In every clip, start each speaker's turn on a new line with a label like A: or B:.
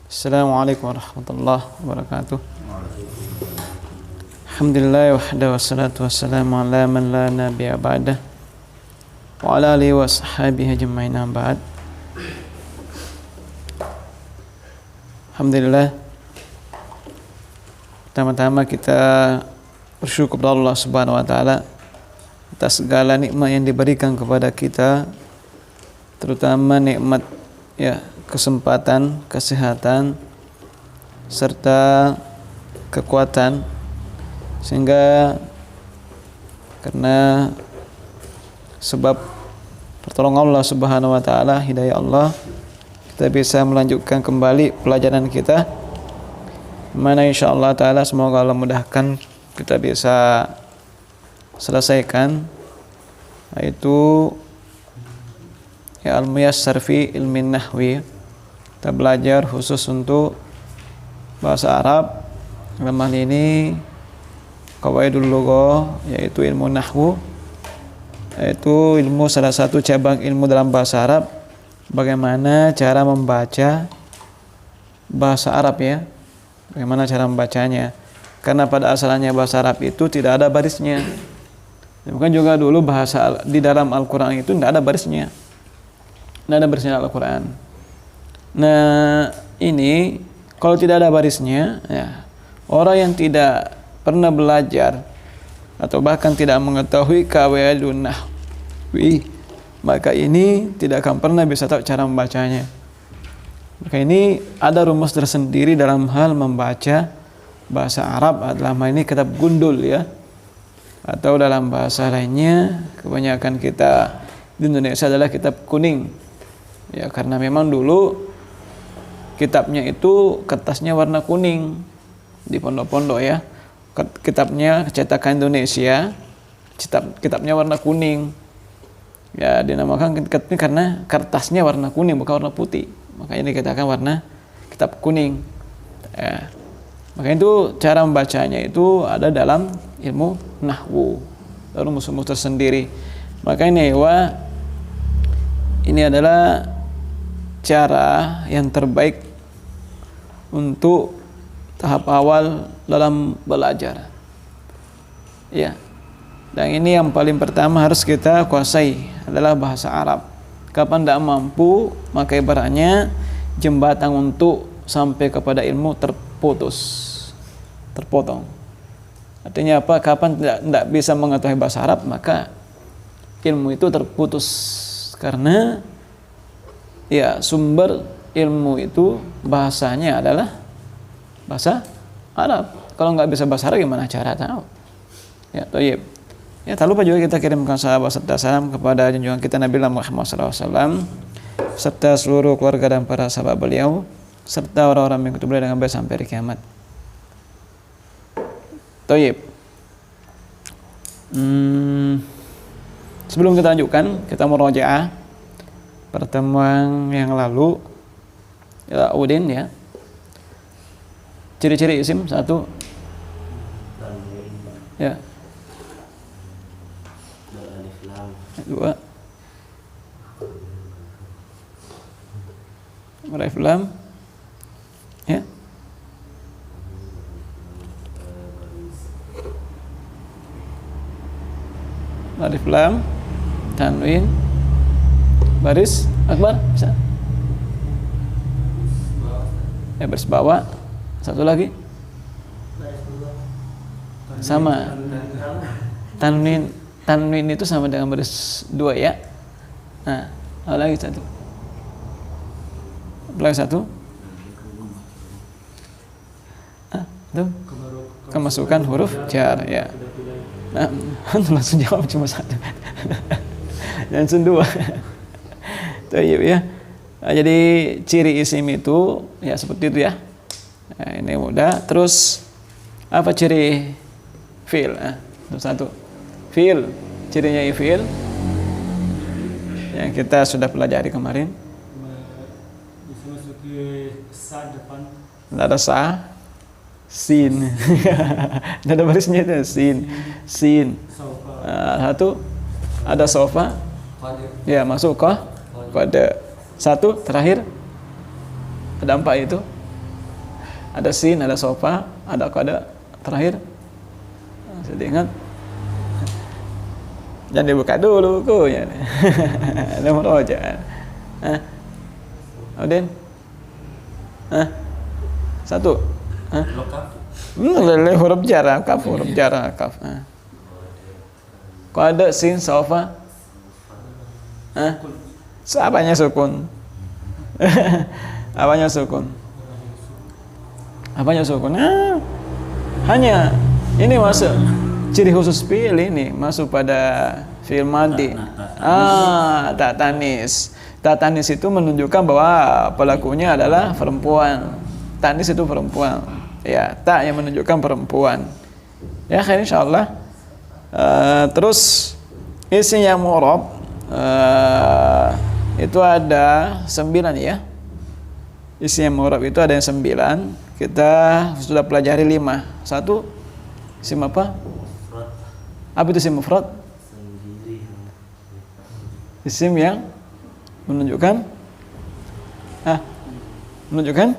A: Assalamualaikum warahmatullahi wabarakatuh. Alhamdulillah wahda wassalatu wassalamu ala man la nabiyya ba'dah wa ala alihi wa sahbihi ajma'in ba'd. Alhamdulillah, pertama-tama kita bersyukur kepada Allah Subhanahu wa taala atas segala nikmat yang diberikan kepada kita, terutama nikmat kesempatan, kesehatan serta kekuatan, sehingga karena sebab pertolongan Allah Subhanahu wa taala, hidayah Allah, kita bisa melanjutkan kembali pelajaran kita, mana insyaallah taala semoga Allah mudahkan kita bisa selesaikan, yaitu al-muyassar fi ilmin nahwi. Kita belajar khusus untuk bahasa Arab, dalam hal ini qawaidul lughah, yaitu ilmu nahwu, yaitu ilmu salah satu cabang ilmu dalam bahasa Arab, bagaimana cara membaca bahasa Arab ya, bagaimana cara membacanya, karena pada asalnya bahasa Arab itu tidak ada barisnya. Bukan juga dulu bahasa di dalam Al-Quran itu tidak ada barisnya, tidak ada barisnya Al-Quran. Nah ini kalau tidak ada barisnya, ya, orang yang tidak pernah belajar atau bahkan tidak mengetahui qawaidun nahwi, maka ini tidak akan pernah bisa tahu cara membacanya. Maka ini ada rumus tersendiri dalam hal membaca bahasa Arab, adalah ini kitab gundul ya, atau dalam bahasa lainnya kebanyakan kita di Indonesia adalah kitab kuning ya, karena memang dulu kitabnya itu kertasnya warna kuning di pondok-pondok ya. Kitabnya cetakan Indonesia, kitabnya warna kuning ya, dinamakan kitab ini karena kertasnya warna kuning bukan warna putih, makanya dikatakan warna kitab kuning ya. Makanya itu cara membacanya itu ada dalam ilmu nahwu, lalu rumus tersendiri. Makanya ini adalah cara yang terbaik untuk tahap awal dalam belajar ya. Dan ini yang paling pertama harus kita kuasai adalah bahasa Arab. Kapan tidak mampu, maka ibaratnya jembatan untuk sampai kepada ilmu terpotong. Artinya apa? Kapan tidak bisa mengetahui bahasa Arab, maka ilmu itu terputus, karena ya sumber ilmu itu bahasanya adalah bahasa Arab. Kalau nggak bisa bahasa Arab gimana cara tahu? Ya, thayyib. Ya, tak lupa juga kita kirimkan sahabat serta salam kepada junjungan kita Nabi Muhammad SAW serta seluruh keluarga dan para sahabat beliau serta orang-orang yang mengikuti beliau dengan baik sampai hari kiamat. Thayyib. Sebelum kita lanjutkan, kita murojaah pertemuan yang lalu ya, Udin ya. Ciri-ciri isim satu ya, dua alif lam ya, alif lam tanwin baris akbar bisa ya, baris bawah. Satu lagi sama tanwin itu sama dengan baris dua ya. Nah, lagi satu itu kemasukan huruf jar ya. Nah, langsung jawab cuma satu langsung dua. Thayyib ya. Nah, jadi ciri isim itu ya seperti itu ya. Nah, ini mudah. Terus apa ciri fi'il? Satu, fi'il, cirinya fi'il yang kita sudah pelajari kemarin.
B: Bisa masuk ke sa depan.
A: Tidak ada sa, sin. Tidak ada barisnya itu sin. Satu ada sofa. Ya, masuk kah? Kode. Satu terakhir ada 4 itu Ada sin, ada sofa, ada kada terakhir. Sudah ingat? Jangan dibuka dulu bukunya. Ada murojaah. Audin? Satu. Huruf jar, kaf, huruf jar, kaf. Kok ada sin, sofa? Apanya sukun? Apanya sukun? Apanya sukun? Hanya ini masuk ciri khusus fi'il ini masuk pada fi'il madhi. Tak tanis. Tak tanis itu menunjukkan bahwa pelakunya adalah perempuan. Tanis itu perempuan. Ya, tak yang menunjukkan perempuan. Ya, khair insyaallah. Terus isi yang mu'rab itu ada 9 ya. Isi yang mu'rab itu ada yang 9. Kita sudah pelajari 5. Satu, isim apa? Apa itu isim mufrad? Isim yang menunjukkan menunjukkan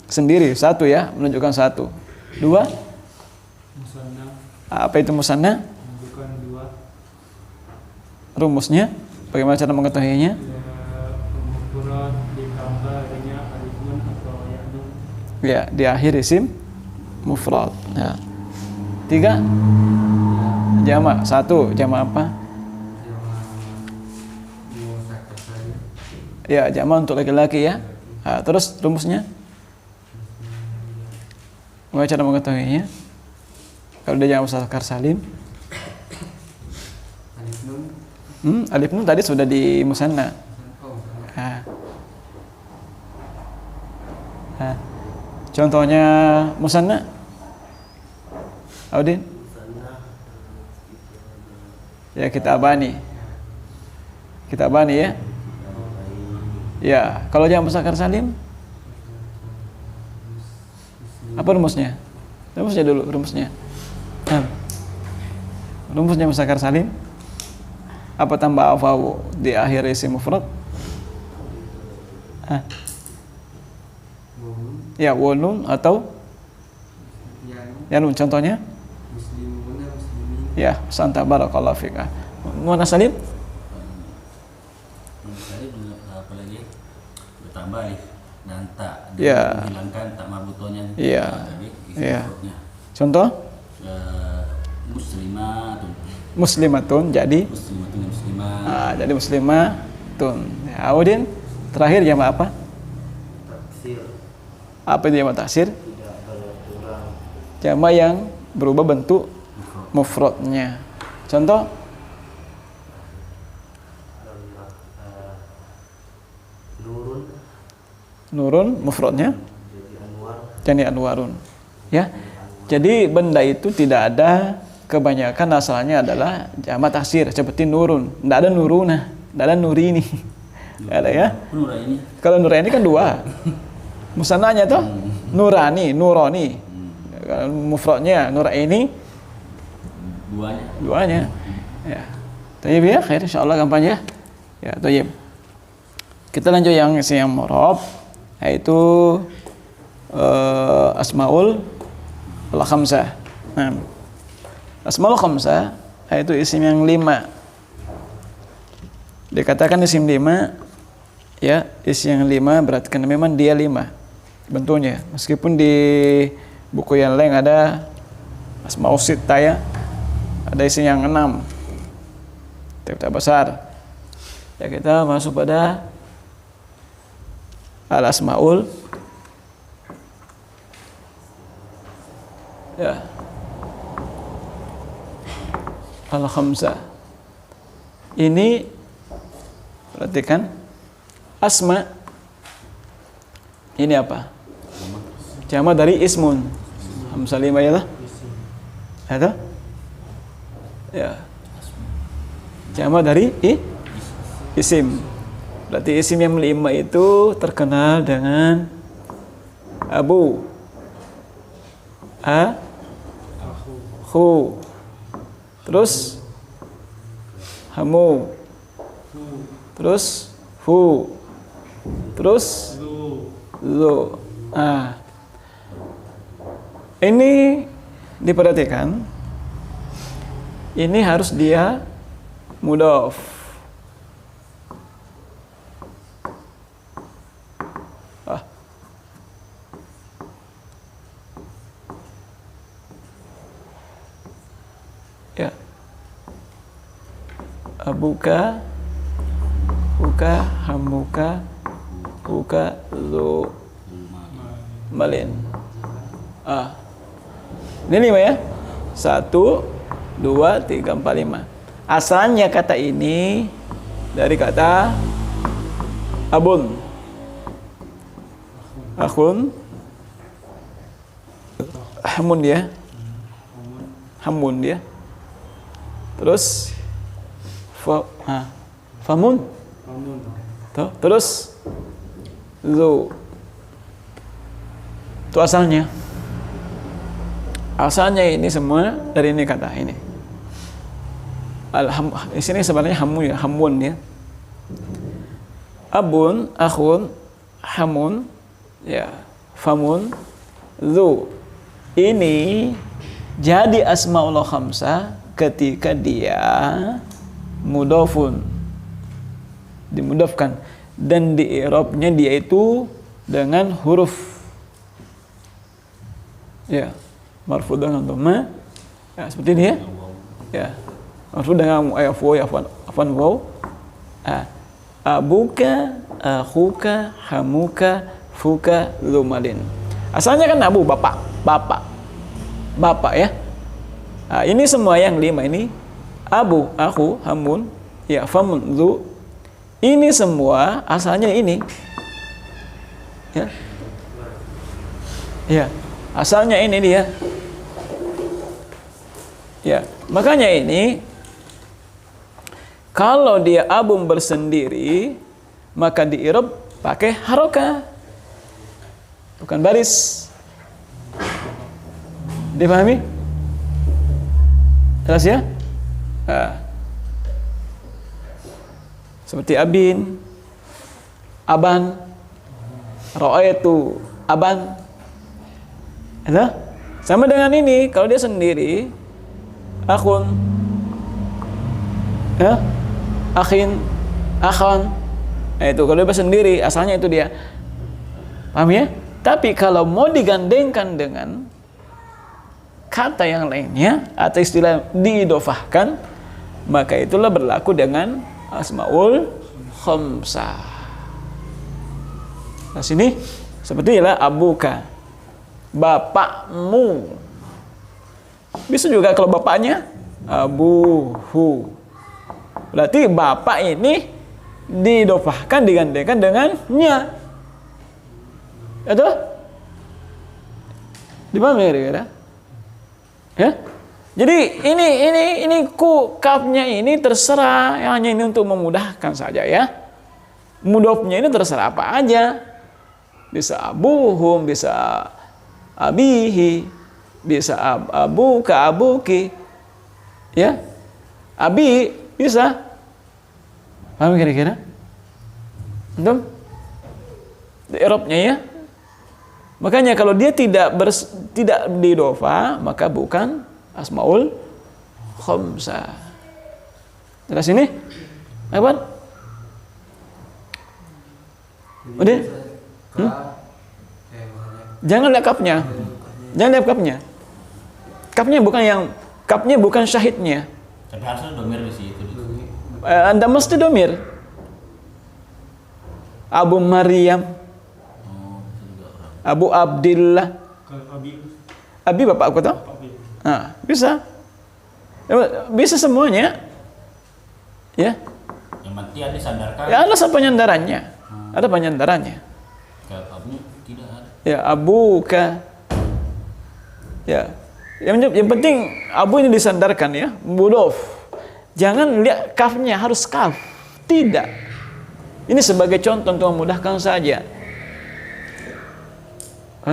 A: sendiri. Satu ya, menunjukkan satu. Dua,
B: Musanna
A: apa itu musanna?
B: menunjukkan 2.
A: Rumusnya bagaimana cara mengetahuinya?
B: Mufrad ditambah adanya alif nun atau ya nun.
A: Ya, di akhir isim mufrad. Ya. 3, jamak. 1, jamak apa? Ya, jamak untuk laki-laki ya. Terus rumusnya? Bagaimana cara mengetahuinya? Kalau dia jamak muzakkar salim, alif nun tadi sudah di musanna. Contohnya musanna, Audin? Ya, kita abani ya. Ya, kalau jamak muzakkar salim, apa rumusnya? Rumusnya dulu, rumusnya. Rumusnya muzakkar salim apa tambah afawu di akhir isim mufrad? Ya, wonun atau yanun contohnya? Ya, santa barakallahu fika. Muannas salim?
C: Apalagi bertambah alif dan tak
A: Ya.
C: menghilangkan tak marbutonya.
A: Iya. Iya. Contoh?
C: Muslimatun.
A: Muslimatun jadi
C: Muslimah.
A: jadi muslimatun. Ya, Audin terakhir jamak apa? Apa itu jamak taksir? Jamak yang berubah bentuk mufradnya. Contoh? Nurun mufradnya jadi anwarun. Ya. Jadi benda itu tidak ada, kebanyakan asalnya adalah jamak taksir seperti nurun. Tidak ada nuruna, tidak ada nurini. Ada ya?
C: Nuraini.
A: Kalau nuraini kan 2. Musannanya tuh nurani, nuroni. Kalau mufradnya nuraini duanya. Ya. Tayyib ya, khair insyaallah gampang ya. Ya, tayyib. Kita lanjut yang isim mu'rab yaitu asmaul al-khamsah. Asmaul khamsah yaitu isim yang 5. Dikatakan isim 5 ya, isim yang 5 berarti kan memang dia 5 bentuknya. Meskipun di buku yang lain ada asmaul sittah ya, ada isim yang 6. Tidak besar. Ya, kita masuk pada al-asmaul ya al-khamsah. Ini perhatikan asma ini apa? Jamak dari ismun. Hamzah 5 ya lah. Ada? Ya. Jamak dari isim. Berarti isim yang 5 itu terkenal dengan abu, khu, terus hamu, terus hu, terus lu. Nah, ini diperhatikan. Ini harus dia mudhof. Ya. Abuka, buka, hamuka, buka, zu, malin. Ini 5 ya. 1, 2, 3, 4, 5. Asalnya kata ini dari kata abun. Akhun. Hamun dia. Hamun dia. Terus famun. Tuh, terus zu. Itu asalnya. Asalnya ini semua dari ini kata ini. Di sini sebenarnya hamun ya, hamun ya. Abun, akhun, hamun, ya, famun, zu. Ini jadi asmaul khamsah ketika dia mudhofun, dimudhofkan, dan di i'rabnya dia itu dengan huruf ya, marfu dengan dhamma ya, seperti ini ya. Ya. Marfu dengan alif waw ya, afwan waw. Abuka, akhuka, hamuka, fuka, zumalin. Asalnya kan abu, bapak, bapak ya. Nah, ini semua yang 5 ini abu, aku, hamun, ya, famun, zu. Ini semua asalnya ini. Ya. Ya, asalnya ini dia. Ya, makanya ini kalau dia abum bersendiri maka di i'rab pakai harokah, bukan baris. Dipahami? Jelas ya? Seperti abin, aban, ra'aitu, aban. Itu sama dengan ini. Kalau dia sendiri, akhun, ya, akhin, akhan. Nah, itu kalau dia sendiri, asalnya itu dia. Paham ya? Tapi kalau mau digandengkan dengan kata yang lainnya atau istilah diidofahkan, maka itulah berlaku dengan asmaul khamsah. Nah, sini seperti inilah abuka, bapakmu. Bisa juga kalau bapaknya abuhu. Berarti bapak ini diidofahkan, digandengkan dengan nya. Itu dipahami kira-kira? Ya, jadi ini kafnya ini terserah, hanya ini untuk memudahkan saja ya. Mudhofnya ini terserah apa aja, bisa abuhum, bisa abihi, bisa abuka, abuki, ya, abi bisa. Paham kira-kira? Entah? I'rabnya ya. Makanya kalau dia tidak didofa, maka bukan asmaul khamsah. Jelas ini? Apa? Udah? Jangan lihat kapnya. Jangan lihat kapnya. Kapnya bukan syahidnya.
C: Tapi harusnya domir di situ.
A: Anda mesti domir. Abu Maryam, Abu Abdillah. Abi bapak aku tahu. Nah, bisa. Bisa semuanya. Ya.
C: Yang mati ada sandarkan.
A: Ya, ada penyandarannya. Ada penyandarannya.
C: Kalau abu tidak ada.
A: Ya, abuka. Ya. Yang penting abu ini disandarkan ya, mudhof. Jangan lihat kafnya harus kaf. Tidak. Ini sebagai contoh untuk memudahkan saja.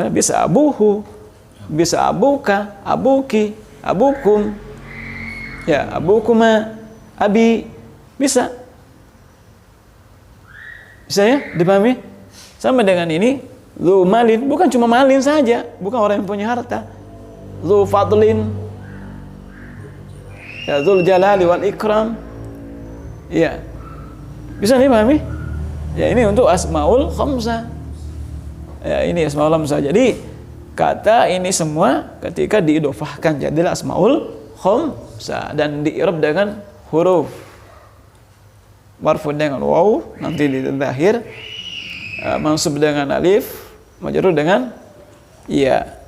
A: Bisa abuhu, bisa abuka, abuki, abukum, ya, abukuma, abi, bisa ya, dipahami? Sama dengan ini, Dzu malin bukan cuma malin saja, bukan orang yang punya harta. Dzu fadlin, ya, dzul jalali wal ikram. Ya, bisa dipahami? Ya, ini untuk asmaul khamsah. Ya, ini asmaul khamsah. Jadi kata ini semua ketika diidofahkan jadilah asmaul khamsah dan di'rab dengan huruf marfu dengan waw, nanti di akhir mansub dengan alif, majrur dengan ya.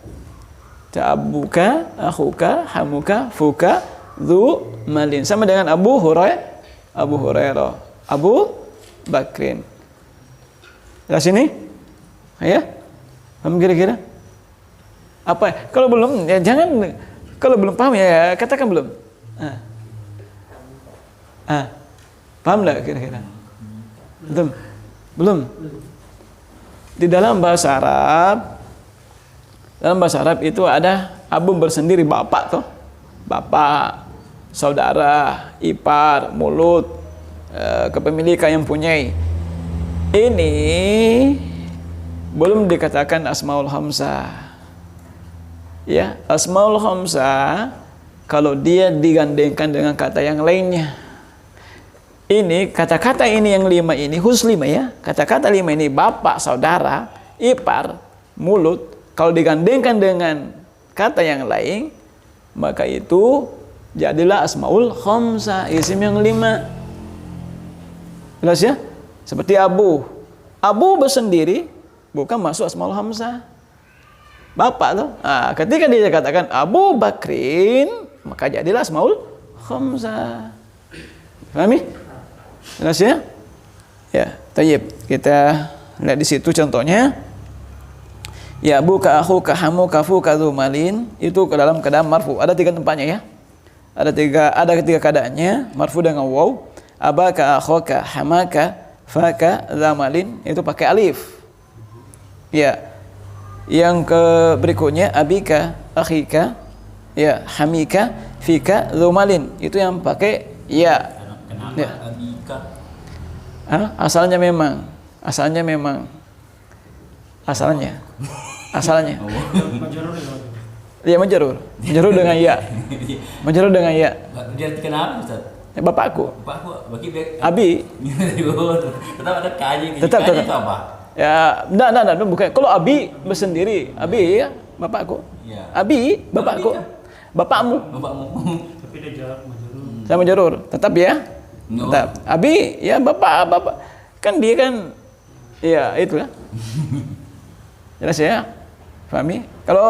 A: Ta'abuka, akhuka, hamuka, fuka, dzu malin. Sama dengan Abu Hurairah, Abu Bakrin. Jelas ini? Ya? Paham kira-kira? Apa? Kalau belum, ya jangan. Kalau belum paham ya katakan belum. Paham nggak kira-kira? Belum. Di dalam bahasa Arab itu ada abu bersendiri, bapak toh, bapak, saudara, ipar, mulut, kepemilikan yang punyai. Ini belum dikatakan asmaul khamsah. Ya, asmaul khamsah kalau dia digandengkan dengan kata yang lainnya. Ini kata-kata ini yang 5 ini khusus 5 ya. Kata-kata 5 ini bapak, saudara, ipar, mulut, kalau digandengkan dengan kata yang lain, maka itu jadilah asmaul khamsah, isim yang 5. Jelas ya? Seperti Abu bersendiri bukan masuk asmaul khamsah. Bapak tuh. Nah, ketika dia katakan Abu Bakrin, maka jadilah asmaul khamsah. Pahami? Jelas ya? Ya, tayyib. Kita lihat di situ contohnya. Ya, abuka, akhuka, hamuka, fuka, dzu malin, itu ke dalam keadaan marfu. Ada 3 tempatnya ya. Ada tiga keadaannya, marfu dengan waw. Abaka, akhuka, hamaka, faka, dzu malin, itu pakai alif. Ya. Yang ke berikutnya abika, akhika, ya, hamika, fika, dzu malin, itu yang pakai ya.
C: Kenapa
A: Ya.
C: abika?
A: Asalnya memang. Asalnya. Iya, majrur dengan ya. Majrur dengan ya.
C: Jadi kenapa Ustaz?
A: Ya, bapakku.
C: Bapakku bagi bek.
A: Abi.
C: Tetap ada kaji.
A: Tetap.
C: Itu apa?
A: Ya, enggak, bukan. Kalau abi bersendiri, abi ya, bapakku.
C: Ya.
A: Abi, bapakku. Bapakmu.
B: Tapi dia jarak majrur.
A: Sama majrur. Tetap ya.
C: No.
A: Tetap. Abi ya bapak. Kan dia kan ya itu ya. Jelas ya? Pahami? Kalau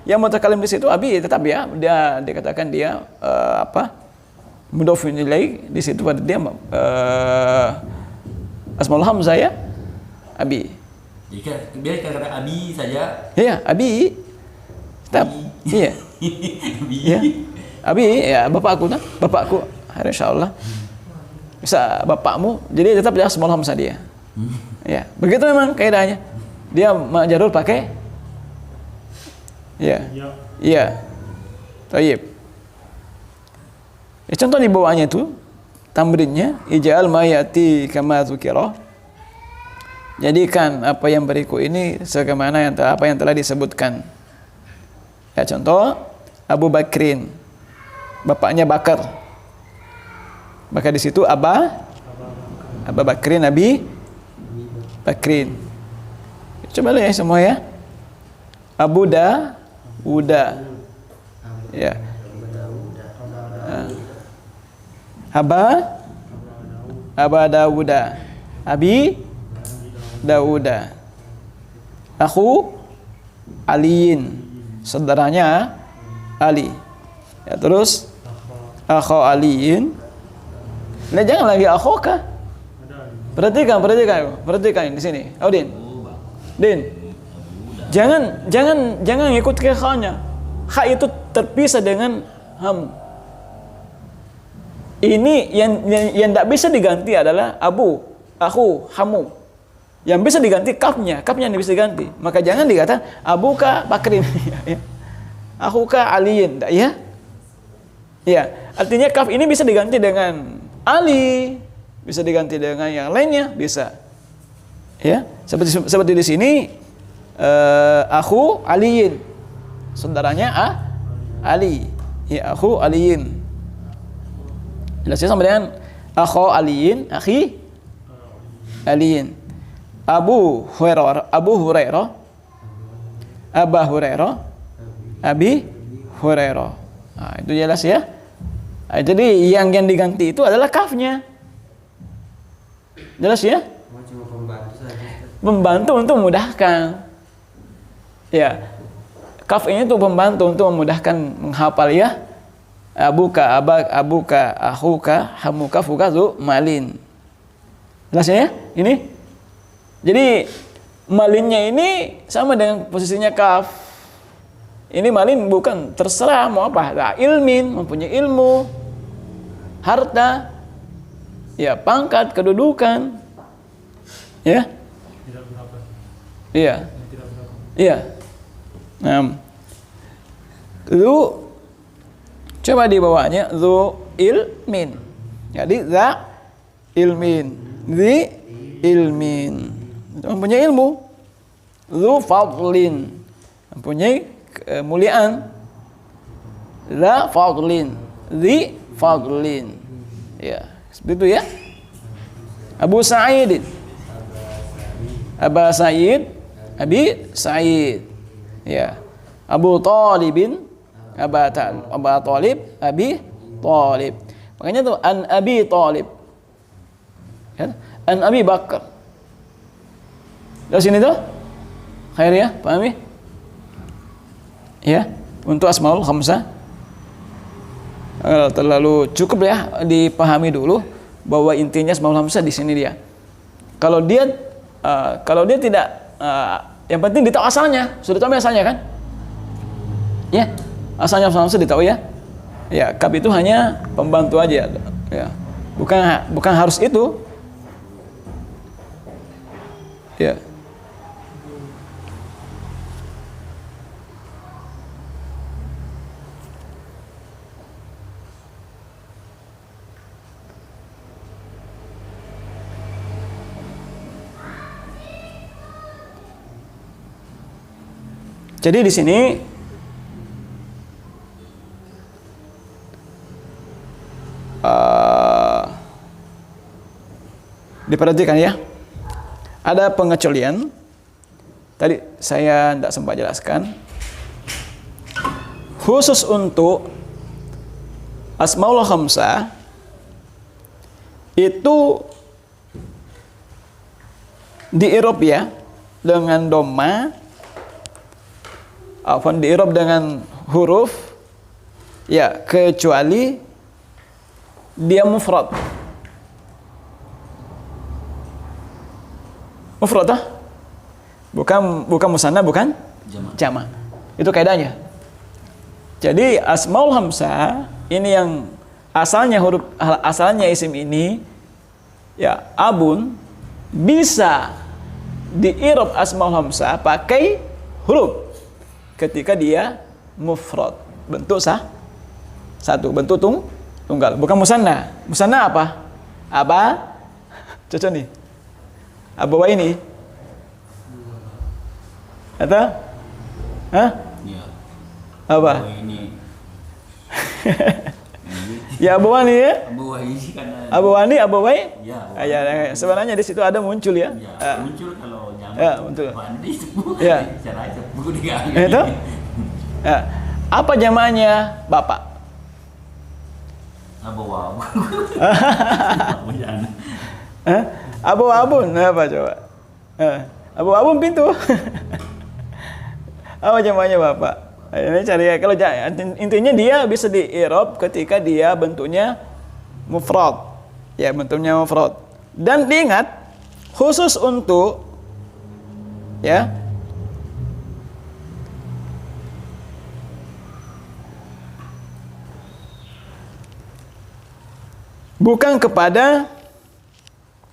A: yang mutakalim di situ abi tetap ya, dia dikatakan dia mudhofun ilaih, di situ pada dia asmaul hamzah ya. Abi.
C: Jika biar kata abi saja.
A: Iya, abi. Tetap. Iya.
C: Abi.
A: Ya. Abi ya bapakku. Insyaallah. Bisa bapakmu, jadi tetap dia asmaul hamzah dia. Ya, begitu memang kaidahnya. Dia majrur pakai ya. Iya. Tayyib. Ya, contoh di bawahnya itu tamrinnya ij'al ma yati kama dzukira. Jadikan apa yang berikut ini sebagaimana apa yang telah disebutkan. Ya, contoh Abu Bakrin. Bapaknya Bakar. Maka di situ Abu Bakrin, Nabi Bakrin. Coba lihat semua ya. Abu Uda. Ya. Aba Dawuda. Abi Dawuda. Aku Aliin. Saudaranya Ali. Ya, terus akhu Aliin. Nah, jangan lagi akhoka. Perhatikan di sini. Din. Jangan ikut ke kha-nya. Kha itu terpisah dengan ham. Ini yang tidak bisa diganti adalah abu, akhu, hamu. Yang bisa diganti kafnya yang bisa diganti. Maka jangan dikata abuka Bakrin. Akhuka Aliin, ya? Ya, artinya kaf ini bisa diganti dengan Ali, bisa diganti dengan yang lainnya, bisa. Ya, seperti di sini akhu Aliin, saudaranya Ali. Ya, akhu Aliin. Jelas ya sama dengan akhu Aliin, akhi Aliin. Abu Hurairah, Aba Hurairah, Abi Hurairah. Nah, itu jelas ya. Nah, jadi yang diganti itu adalah kafnya. Jelas ya?
D: Cuma pembantu saja.
A: Membantu untuk memudahkan. Ya. Kaf ini tuh pembantu untuk memudahkan menghafal ya. Abuka, abak, abuka, akhuka, hamuka, fuka, zu, malin. Jelas ya? Ini. Jadi malinnya ini sama dengan posisinya kaf. Ini malin bukan terserah mau apa. Nah, ilmin, mempunyai ilmu, harta, ya pangkat, kedudukan, ya.
B: Tidak berapa.
A: Iya.
B: Tidak berapa.
A: Iya. Lu coba dibawanya zu ilmin. Jadi za ilmin, zi ilmin. Mempunyai ilmu. Zu fadlin, mempunyai kemuliaan. Za fadlin, zi fadlin. Ya, seperti itu ya. Abu Sa'id, Aba Sa'id, Abi Sa'id. Ya. Abu Talibin, Aba Talib, Abi Talib. Makanya tuh an Abi Talib. Ya. An Abi Bakar. Dari sini tuh khair ya, pahami? Ya, untuk asmaul khamsah terlalu cukup ya dipahami dulu bahwa intinya asmaul khamsah di sini dia. Kalau dia tidak yang penting ditahu asalnya, sudah tahu asalnya kan? Ya, asalnya asmaul khamsah ditahu ya. Ya, kaf itu hanya pembantu aja ya. Bukan harus itu. Ya. Jadi di sini diperhatikan ya. Ada pengecualian. Tadi saya tidak sempat jelaskan. Khusus untuk asmaul khamsah itu di i'rab ya dengan dhamma, di i'rab dengan huruf ya, kecuali dia mufrad. Mufrad ah? Bukan musanna, bukan jama'. Itu kaidahnya. Jadi asmaul khamsah ini yang asalnya isim ini ya abun bisa di i'rab asmaul khamsah pakai huruf ketika dia mufrad, bentuk satu, bentuk tunggal, bukan musanna. Musanna apa? Cocok nih. Abawa ini atau
C: Ya.
A: apa?
C: Ini.
A: Ya abawani ya.
C: Abawai kan.
A: Abawani, abawai.
C: Ya.
A: Ya, sebenarnya di situ ada muncul ya.
C: Ya, muncul kalau jangan.
A: Ya, betul.
C: Mandi sepuh.
A: Ya.
C: Cara sepuh dia.
A: Itu? Ya. Apa jamaahnya Bapak?
C: Abawa.
A: Abu-abun apa coba? Abu-abun pintu. Apa jamaahnya Bapak? Ini cari ya. Kalau intinya dia bisa di i'rab ketika dia bentuknya mufrad. Ya, bentuknya mufrad. Dan diingat khusus untuk ya bukan kepada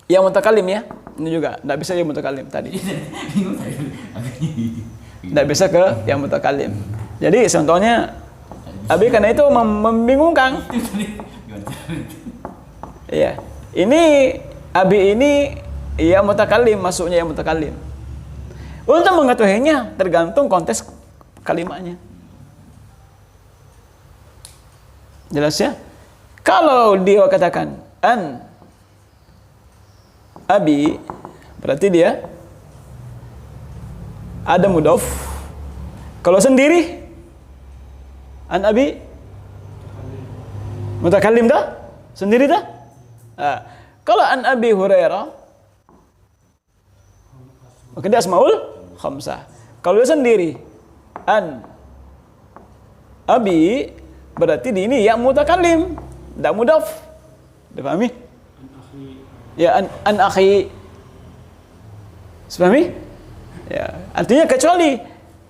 A: yang mutakalim ya. Ini juga tidak bisa yang mutakalim tadi. Tidak bisa ke yang mutakalim. Jadi contohnya Abi karena itu membingungkan. Iya. Ini Abi ini ya mutakallim, masuknya ya mutakallim. Untuk mengetahuinya tergantung konteks kalimatnya. Jelas ya? Kalau dia katakan an abi, berarti dia ada mudhaf. Kalau sendiri an abi mutakallim dah? Sendiri dah? Kalau an abi Hurairah maka dia asmaul khamsah. Kalau dia sendiri an abi berarti di ini ya mutakallim, tidak mudhaf. Dipahami? Ya an akhi. Dipahami? Ya, artinya kecuali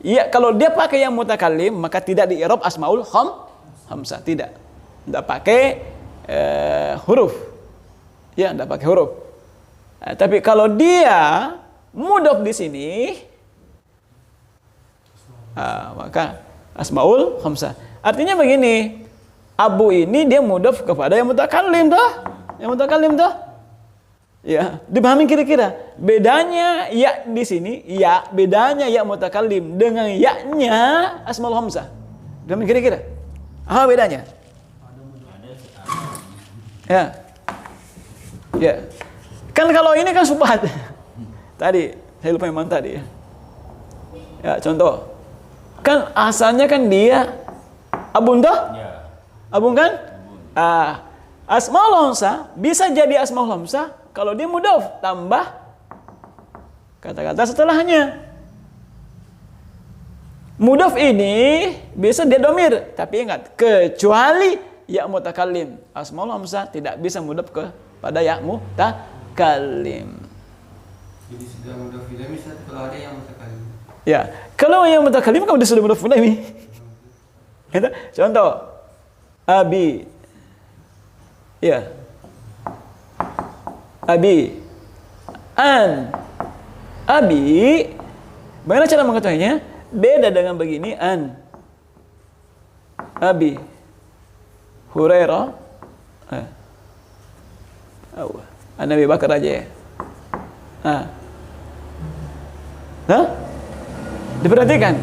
A: ya kalau dia pakai yang mutakallim maka tidak di i'rab asmaul khamsah, tidak. Tidak pakai huruf. Ya, tidak pakai huruf. Tapi kalau dia mudhaf di sini maka asmaul khamsah. Artinya begini, abu ini dia mudhaf kepada yang mutakallim dah. Yang mutakallim dah. Ya, dipahami kira-kira bedanya ya di sini, ya bedanya ya mutakallim dengan ya-nya asmaul khamsah. Dipahami kira-kira? Apa bedanya? Ya. Ya. Kan kalau ini kan subhat. Tadi saya lupa yang tadi ya. Ya, contoh. Kan asalnya kan dia abun toh?
C: Ya.
A: Abun kan? Asmaul khamsah bisa jadi asmaul khamsah kalau dia mudhaf tambah kata-kata setelahnya. Mudhaf ini bisa dia domir, tapi ingat kecuali ya mutakallim. Asmaul khamsah tidak bisa mudhaf kepada ya mutakallim.
D: Jadi sudah mudhaf ilaih misalnya kalau ada yang mutakallim.
A: Ya, kalau yang mutakallim kan sudah mudhaf ilaih. Contoh abi. Ya. Abi. An. Abi. Bagaimana cara mengetahuinya? Beda dengan begini an. Abi. Hurairah. An Abi Bakar aja ya. Diperhatikan.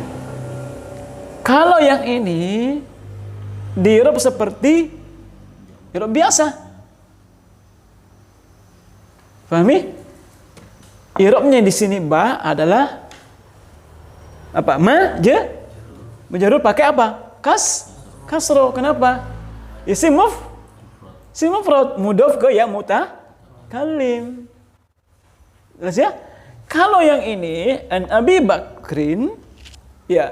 A: Kalau yang ini di-i'rab seperti i'rab biasa. Pahami? I'rabnya di sini ba adalah apa? Majrur pakai apa? Kasro. Kenapa? Isim mufrad mudhaf ke ya mutakallim. Jelas ya? Kalau yang ini an Abi Bakrin, ya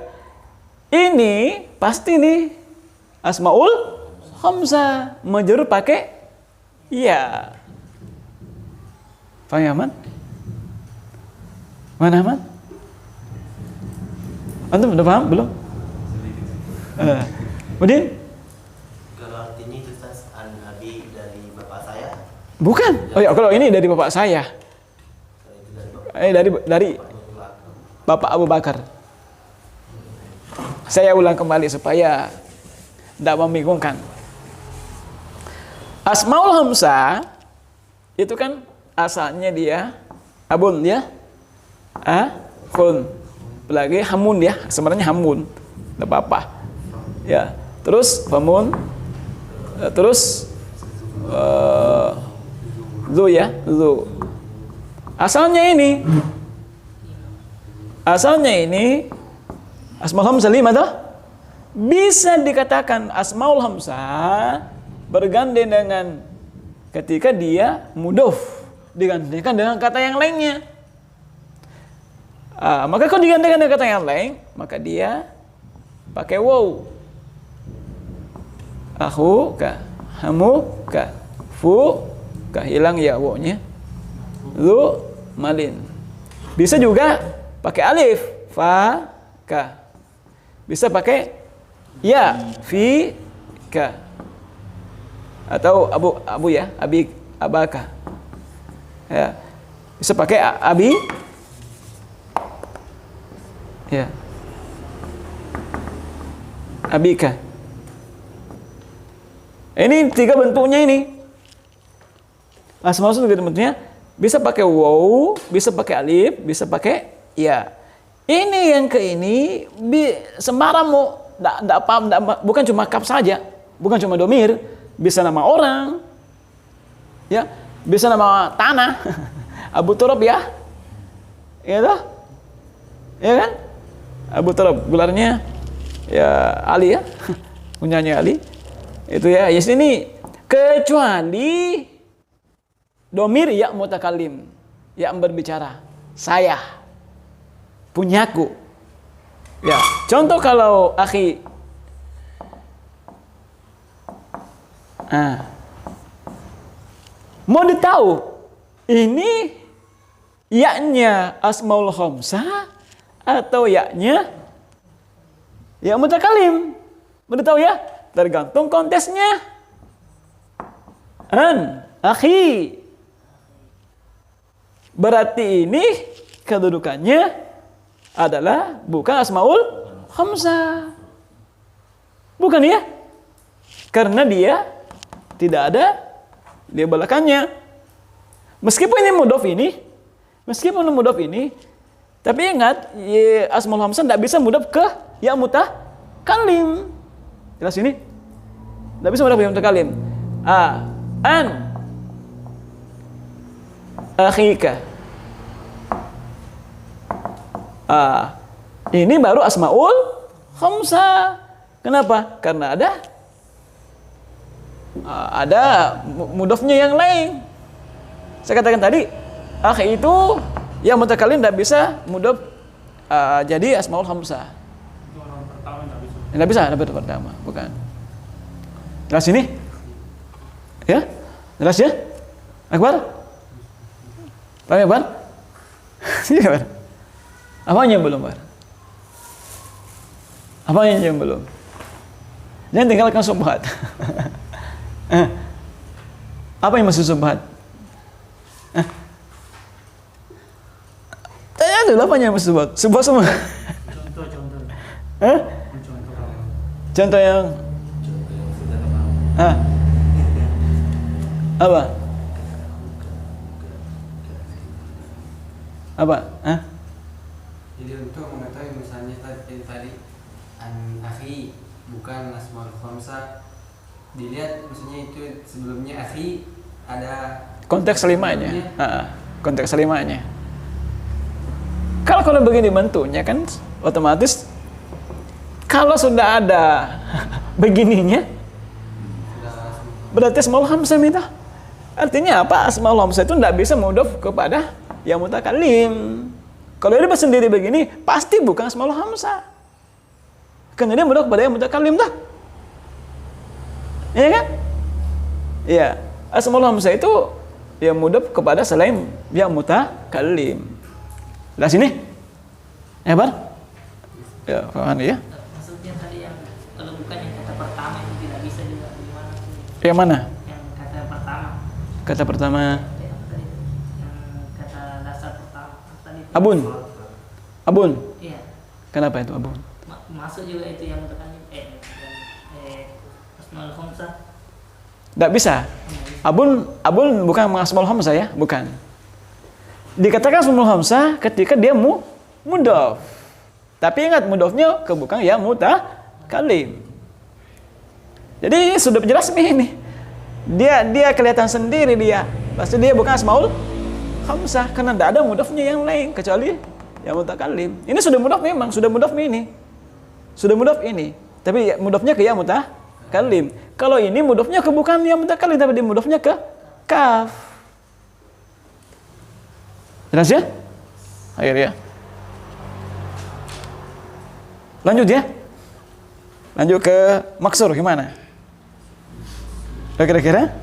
A: ini pasti nih asmaul khamsah majrur pakai ya. Paham ya, Ahmad? Mana Ahmad? Antum udah paham belum? Kemudian?
E: Kalau artinya itu tas an Abi dari bapak saya.
A: Bukan. Oh ya, kalau ini dari bapak saya. Dari Bapak Abu Bakar. Saya ulang kembali supaya tidak membingungkan. Asmaul khamsah itu kan asalnya dia abun ya. Kun. Lagi hamun ya, sebenarnya hamun. Tidak apa-apa. Ya, terus famun. Terus zu ya, zu. Asalnya ini asmaul khamsah lima toh? Bisa dikatakan asmaul khamsah bergandengan dengan ketika dia mudhaf digantikan dengan kata yang lainnya. Maka kalau digantikan dengan kata yang lain, maka dia pakai waw. Aku ka, hamu ka, fu ka, hilang ya wawnya. Zu malin. Bisa juga pakai alif, fa ka. Bisa pakai ya, fi ka. Atau abu ya, abi abaka. Ya. Bisa pakai abi. Ya. Abika. Ini tiga bentuknya ini. Asmaul khamsah tiga bentuknya. Bisa pakai waw, bisa pakai alif, bisa pakai ya. Ini yang ke ini sembarang mau, enggak apa, bukan cuma kaf saja, bukan cuma domir, bisa nama orang, ya, bisa nama tanah, Abu Turab ya, ya toh, ya kan? Abu Turab gelarnya ya Ali ya, punyanya Ali, itu ya. Ya sini kecuali domir ya mutakalim, ya berbicara, saya, punyaku. Ya, contoh kalau akhi, mau ditahu ini yaknya asmaul khamsah atau yaknya ya mutakalim, mau ditahu ya, tergantung kontesnya. Akhi, berarti ini kedudukannya adalah bukan asmaul khamsah. Bukan ya? Karena dia tidak ada di belakangnya. Meskipun ini mudhof ini, tapi ingat ya, asmaul khamsah tidak bisa mudhof ke ya mutakalim. Jelas ini? Tidak bisa mudhof ke ya mutakalim. Akhika. Ini baru asmaul khamsah. Kenapa? Karena ada mudhofnya yang lain. Saya katakan tadi, akhi itu yang mutakalim tidak bisa mudhof jadi asmaul khamsah.
B: Itu orang pertama nggak bisa.
A: Tidak bisa, ada pertama, bukan. Jelas ini? Ya? Jelas ya? Akbar? Paham ya, Bar? Iya, Bar? Apanya yang belum, Bar? Apanya yang belum? Jangan tinggalkan subhat. Apa yang masih subhat? Tanya dulu apa yang masih subhat? Subhat semua.
B: Contoh.
A: Contoh yang apa?
D: Jadi untuk mengetahui misalnya tadi akhi bukan asmaul khamsah, dilihat maksudnya itu sebelumnya akhi ada
A: konteks limanya. Konteks limanya. Kalau begini bentuknya kan otomatis kalau sudah ada begininya berarti asmaul khamsah itu. Artinya apa? Asmaul khamsah itu tidak bisa mudhof kepada yang mutakalim. Kalau dia sendiri begini, pasti bukan asmaul khamsah. Karena dia mudhof kepada yang mutakalim dah. Iya kan? Iya. Asmaul khamsah itu yang mudhof kepada selain yang mutakalim. Lah sini. Ya, Bar? Ya, paham ya?
F: Maksudnya tadi yang kalau bukan yang kata pertama itu tidak bisa juga gimana?
A: Yang mana?
F: Yang kata pertama.
A: Kata pertama.
F: Yang kata dasar pertama tadi.
A: Abun.
F: Iya.
A: Kenapa itu abun?
F: Masuk juga itu yang tadi asmaul khamsah.
A: Tidak bisa. Abun bukan asmaul khamsah ya, bukan. Dikatakan asmaul khamsah ketika dia mudhof. Tapi ingat mudhofnya ke bukan ya mutakalim. Jadi sudah jelas ini. Dia kelihatan sendiri dia. Pasti dia bukan asmaul khamsah karena tidak ada mudhofnya yang lain kecuali yang mutakalim. Ini sudah mudhof memang, sudah mudhof ini. Sudah mudhof ini. Tapi mudhofnya ke ya mutakalim. Kalau ini mudhofnya ke bukan ya mutakalim tapi dia mudhofnya ke kaf. Jelas ya? Akhir ya. Lanjut ya. Lanjut ke maksur gimana? Kira-kira?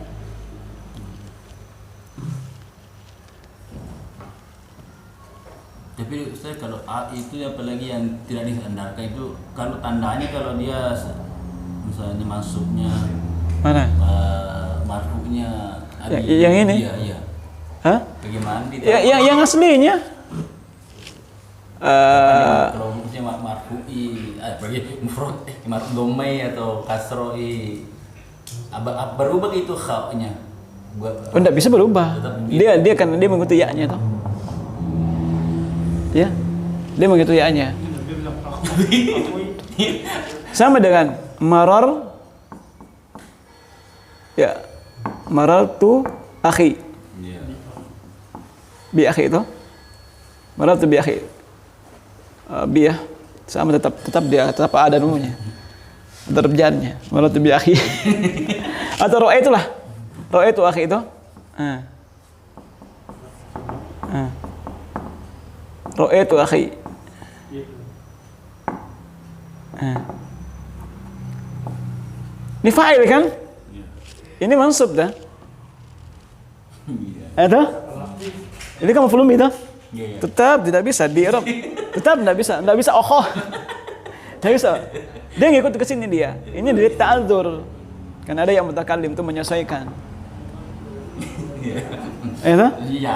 C: Tapi Ustaz kalau A itu apalagi yang tidak disandarkan itu kalau tandanya kalau dia misalnya masuknya
A: Mana?
C: marfu'nya
A: yang ini?
C: Iya.
A: Hah?
C: Bagaimana
A: Yang aslinya?
C: kalau misalnya marfu'i bagi mufrad domai atau kasroi berubah itu kha-nya.
A: Oh, enggak bisa berubah. Dia kan dia mengikuti ya-nya toh. Ya. Dia mengikuti ya-nya.
B: Dia bilang aku.
A: Sama dengan marar. Ya. Marar tu akhi.
C: Iya.
A: Bi akhi itu. Marar tu bi akhi. Bi ya. Sama tetap dia tetap ada namanya. Derjannya. Marar tu bi akhi. Atau ro'a itulah. Ro'a itu akhi itu. Ro'a itu akhi. Ini fa'il kan? Ini mansub dah. Ada? Ini kan maf'ul itu. Tetap tidak bisa di Arab. Tetap tidak bisa okhoh. Tidak bisa. Dia ngikut ke sini dia. Ini dari ta'adzur. Kan ada yang mutakallim itu menyesuaikan. Itu?
C: Iya.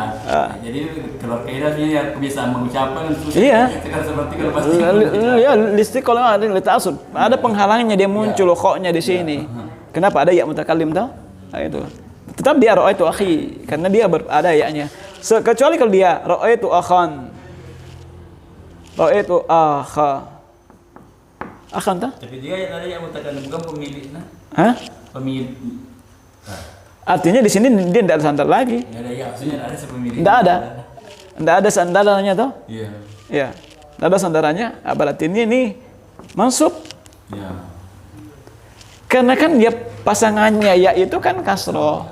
C: Jadi kalau kaidahnya ya kebiasaan mengucapkan susah.
A: Iya.
C: Seperti kalau pasti.
A: Ya, listik kalau ada ta'assud. Ada penghalangnya dia muncul khoknya di sini. Kenapa ada ya mutakallim tuh? Nah, itu. Tetap dia ro'a itu akhi karena dia ada ya-nya. Kecuali kalau dia ro'a itu akhan. Ro'a itu akha. Akhan tuh?
C: Tapi dia ada yang mutakallim bukan pemilik nah.
A: Hah?
C: Pemilik.
A: Artinya di sini dia tidak ada sandal lagi.
C: Enggak ada ya, maksudnya ada sepemilik.
A: Tidak ada. Tidak ada sandarannya toh?
C: Iya.
A: Ya. Tidak ada sandarannya. Berarti ini mansub.
C: Iya.
A: Karena kan dia pasangannya ya itu kan kasroh.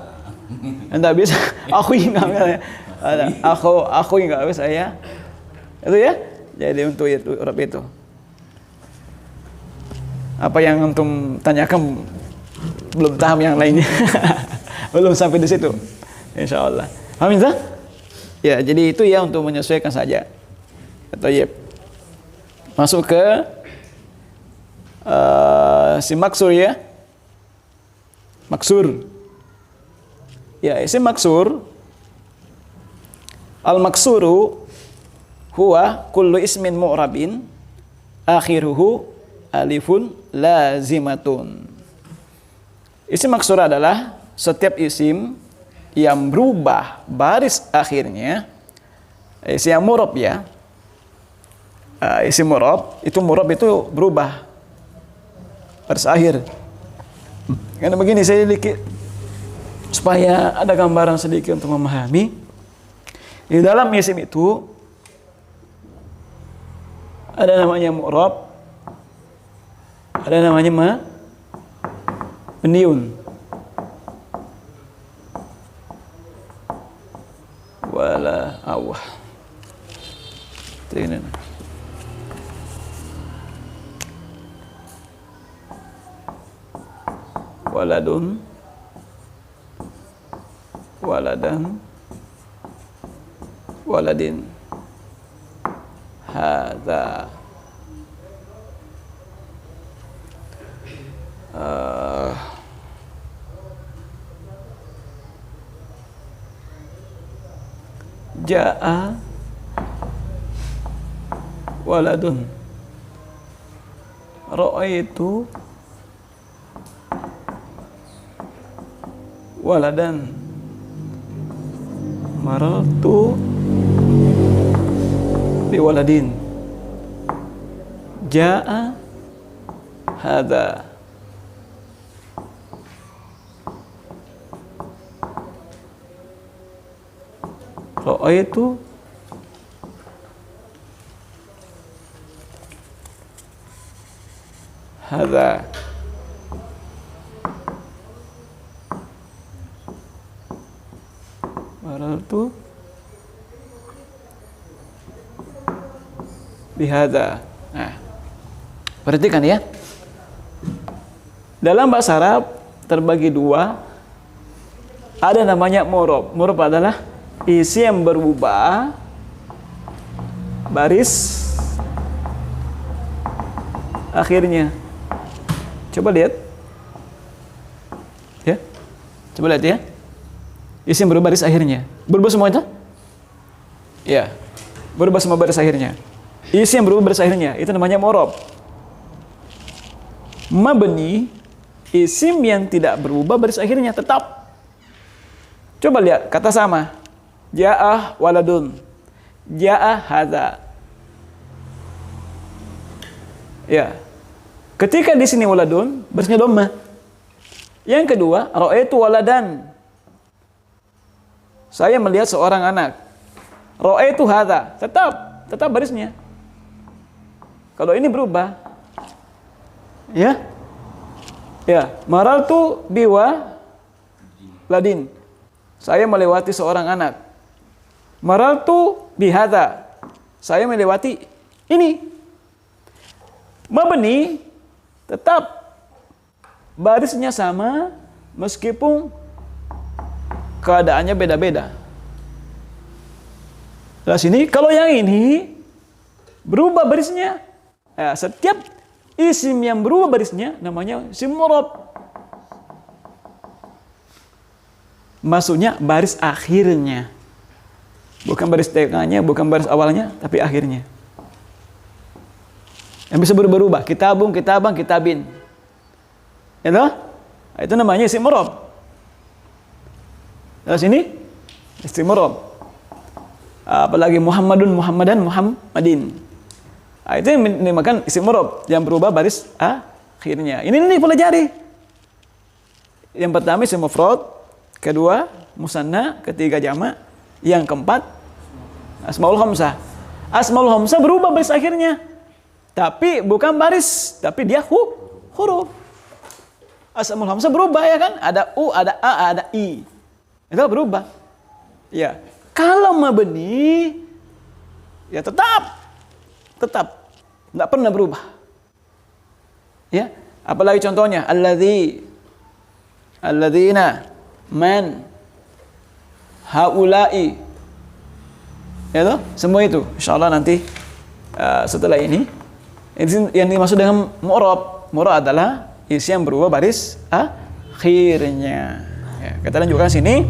A: Tidak bisa. Aku nggak bisa. Ada. Aku nggak bisa ya. Itu ya. Jadi untuk itu Arab itu. Apa yang antum tanyakan belum paham yang lainnya. Belum sampai di situ. Insya Allah. Paham itu? Ya, jadi itu ya untuk menyesuaikan saja. Atau ya. Masuk ke si maksur ya. Maksur. Ya, isim maksur. Al-maksuru huwa kullu ismin mu'rabin akhiruhu alifun lazimatun. Isim maksur adalah setiap isim yang berubah baris akhirnya, isim yang murab ya. Isim murab itu berubah baris akhir. Karena begini saya sedikit supaya ada gambaran sedikit untuk memahami. Di dalam isim itu ada namanya mu'rab, ada namanya mabniun. Wala awah. Ini. Waladun, waladan, waladin. Hadza Ja'a waladun, ra'aitu waladan, marartu bi waladin, ja'a hadza. Ra'aitu hadza. Marartu bihadza. Nah, perhatikan ya. Dalam bahasa Arab terbagi dua. Ada namanya murab. Murab adalah isi yang berubah baris akhirnya. Coba lihat. Ya. Coba lihat ya. Isi yang berubah baris akhirnya. Berubah semua itu? Ya. Berubah semua baris akhirnya. Isi yang berubah baris akhirnya itu namanya murab. Mabni isim yang tidak berubah baris akhirnya tetap. Coba lihat kata sama. Ja'ah waladun. Ja'ah hadza. Ya. Ketika di sini waladun, barisnya dhamma. Yang kedua, ra'aitu waladan. Saya melihat seorang anak. Ra'aitu hadza. Tetap barisnya. Kalau ini berubah. Ya. Ya, marartu biwa ladin. Saya melewati seorang anak. Marartu bihadza. Saya melewati ini. Mabni tetap barisnya sama meskipun keadaannya beda-beda. Nah sini kalau yang ini berubah barisnya. Ya, setiap isim yang berubah barisnya namanya isim mu'rab. Maksudnya baris akhirnya. Bukan baris tengahnya, bukan baris awalnya, tapi akhirnya. Yang bisa berubah-ubah. Kitabun, kitabang, kitabin. Itu namanya isim mu'rab. Terus ini isim mu'rab. Apalagi Muhammadun, Muhammadan, Muhammadin. Itu yang dinamakan isim mu'rab yang berubah baris akhirnya. Ini pelajari. Yang pertama isim mufrad. Kedua, musanna. Ketiga, jamak. Yang keempat, asmaul khamsah. Asmaul khamsah berubah baris akhirnya. Tapi bukan baris, tapi dia huruf. Asmaul khamsah berubah ya kan? Ada u, ada a, ada i. Itu berubah. Ya. Kalau mabni, ya tetap. Enggak pernah berubah. Ya. Apalagi contohnya, alladzina, man, haula'i, ya toh? Semua itu insyaallah nanti setelah ini yang dimaksud dengan mu'rab adalah isim yang berubah baris akhirnya. Ya, kita lanjutkan sini.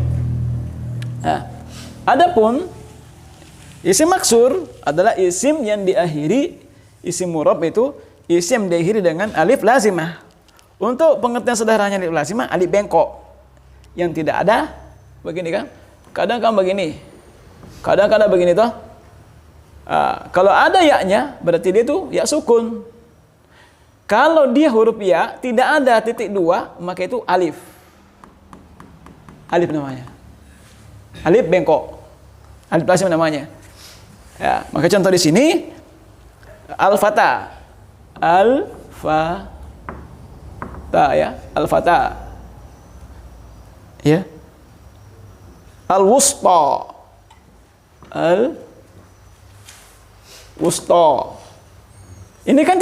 A: Adapun isim maksur adalah isim yang diakhiri, isim mu'rab itu isim yang diakhiri dengan alif lazimah. Untuk pengertian sederhananya alif lazimah, alif bengkok yang tidak ada begini kan, kadang-kadang begini, kadang-kadang begini toh. Kalau ada ya-nya berarti dia itu ya sukun. Kalau dia huruf ya tidak ada titik dua, maka itu alif. Alif namanya. Alif bengkok. Alif lazim namanya. Ya, maka contoh di sini al-fata. Al-fata ya, al-fata. Ya. Al-wusta. Al-wusta. Ini kan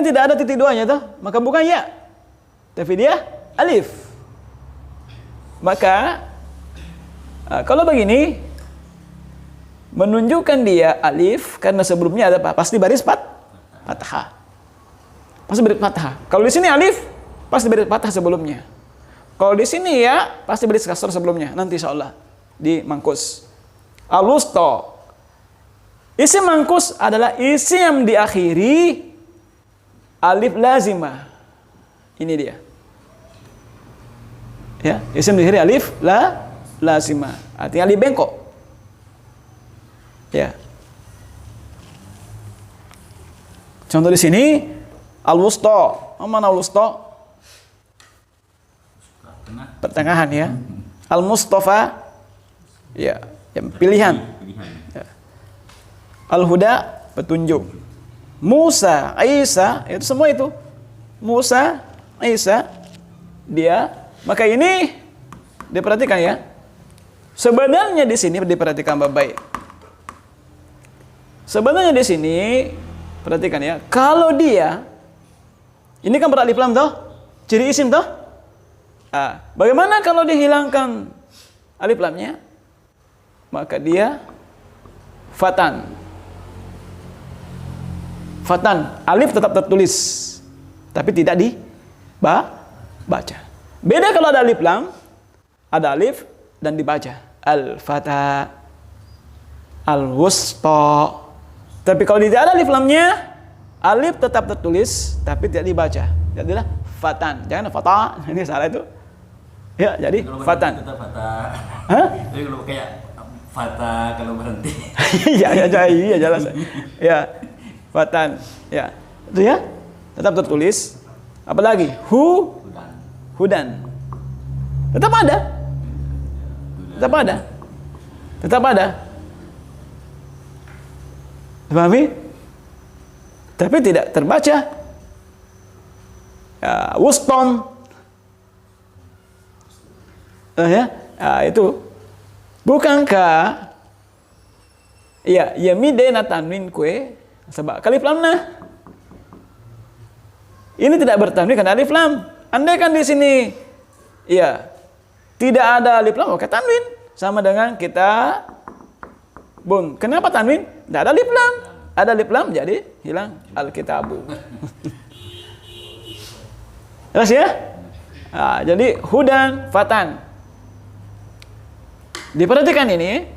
A: tidak ada titik duanya toh, maka bukan ya. Tapi dia alif. Maka kalau begini menunjukkan dia alif karena sebelumnya ada apa? Pasti baris fathah. Pasti baris fathah. Kalau di sini alif pasti baris fathah sebelumnya. Kalau di sini ya pasti baris kasar sebelumnya. Nanti insyaallah di mangkus. Al-wusta. Isim mangkus adalah isim yang diakhiri alif lazimah. Ini dia. Ya, isim diakhiri alif lazimah. Artinya alif bengkok. Ya. Contoh di sini al-wusta. Mana al-wusta? Pertengahan ya. Al-Mustafa ya, yang pilihan. Ya. Al-Huda petunjuk. Musa, Isa, itu semua itu. Musa, Isa, dia. Maka ini diperhatikan ya. Sebenarnya di sini diperhatikan baik-baik. Sebenarnya di sini perhatikan ya. Kalau dia ini kan beralif lam toh? Ciri isim toh? Bagaimana kalau dihilangkan alif lamnya? Maka dia fatan. Fatan, alif tetap tertulis, tapi tidak dibaca. Beda kalau ada alif lam, ada alif dan dibaca. Al-fata, al-wusta. Tapi kalau tidak ada alif lamnya, alif tetap tertulis, tapi tidak dibaca. Jadilah fatan. Jangan fata, ini salah itu. Ya, jadi
C: Kalau berhenti
A: fatan.
C: tetap fata.
A: Hah?
C: Tapi kalau kayak fata kalau berhenti.
A: Iya jelas. Ya, fatan. Ya, itu ya. Tetap tertulis. Apalagi
C: Udah.
A: hudan. Tetap ada. Tetap ada. Tetap ada. Pahami? Tapi tidak terbaca. Ya, wuston. Ya, itu. Bukankah ya yamide na tanwin kue sebab alif lam nah. Ini tidak bertanwin karena alif lam. Andai kan di sini ya tidak ada alif lam, oke tanwin sama dengan kita bun. Kenapa tanwin? Tidak ada alif lam. Ada alif lam jadi hilang alkitabu. Jelas ya? Nah, jadi hudan fatan. Diperhatikan ini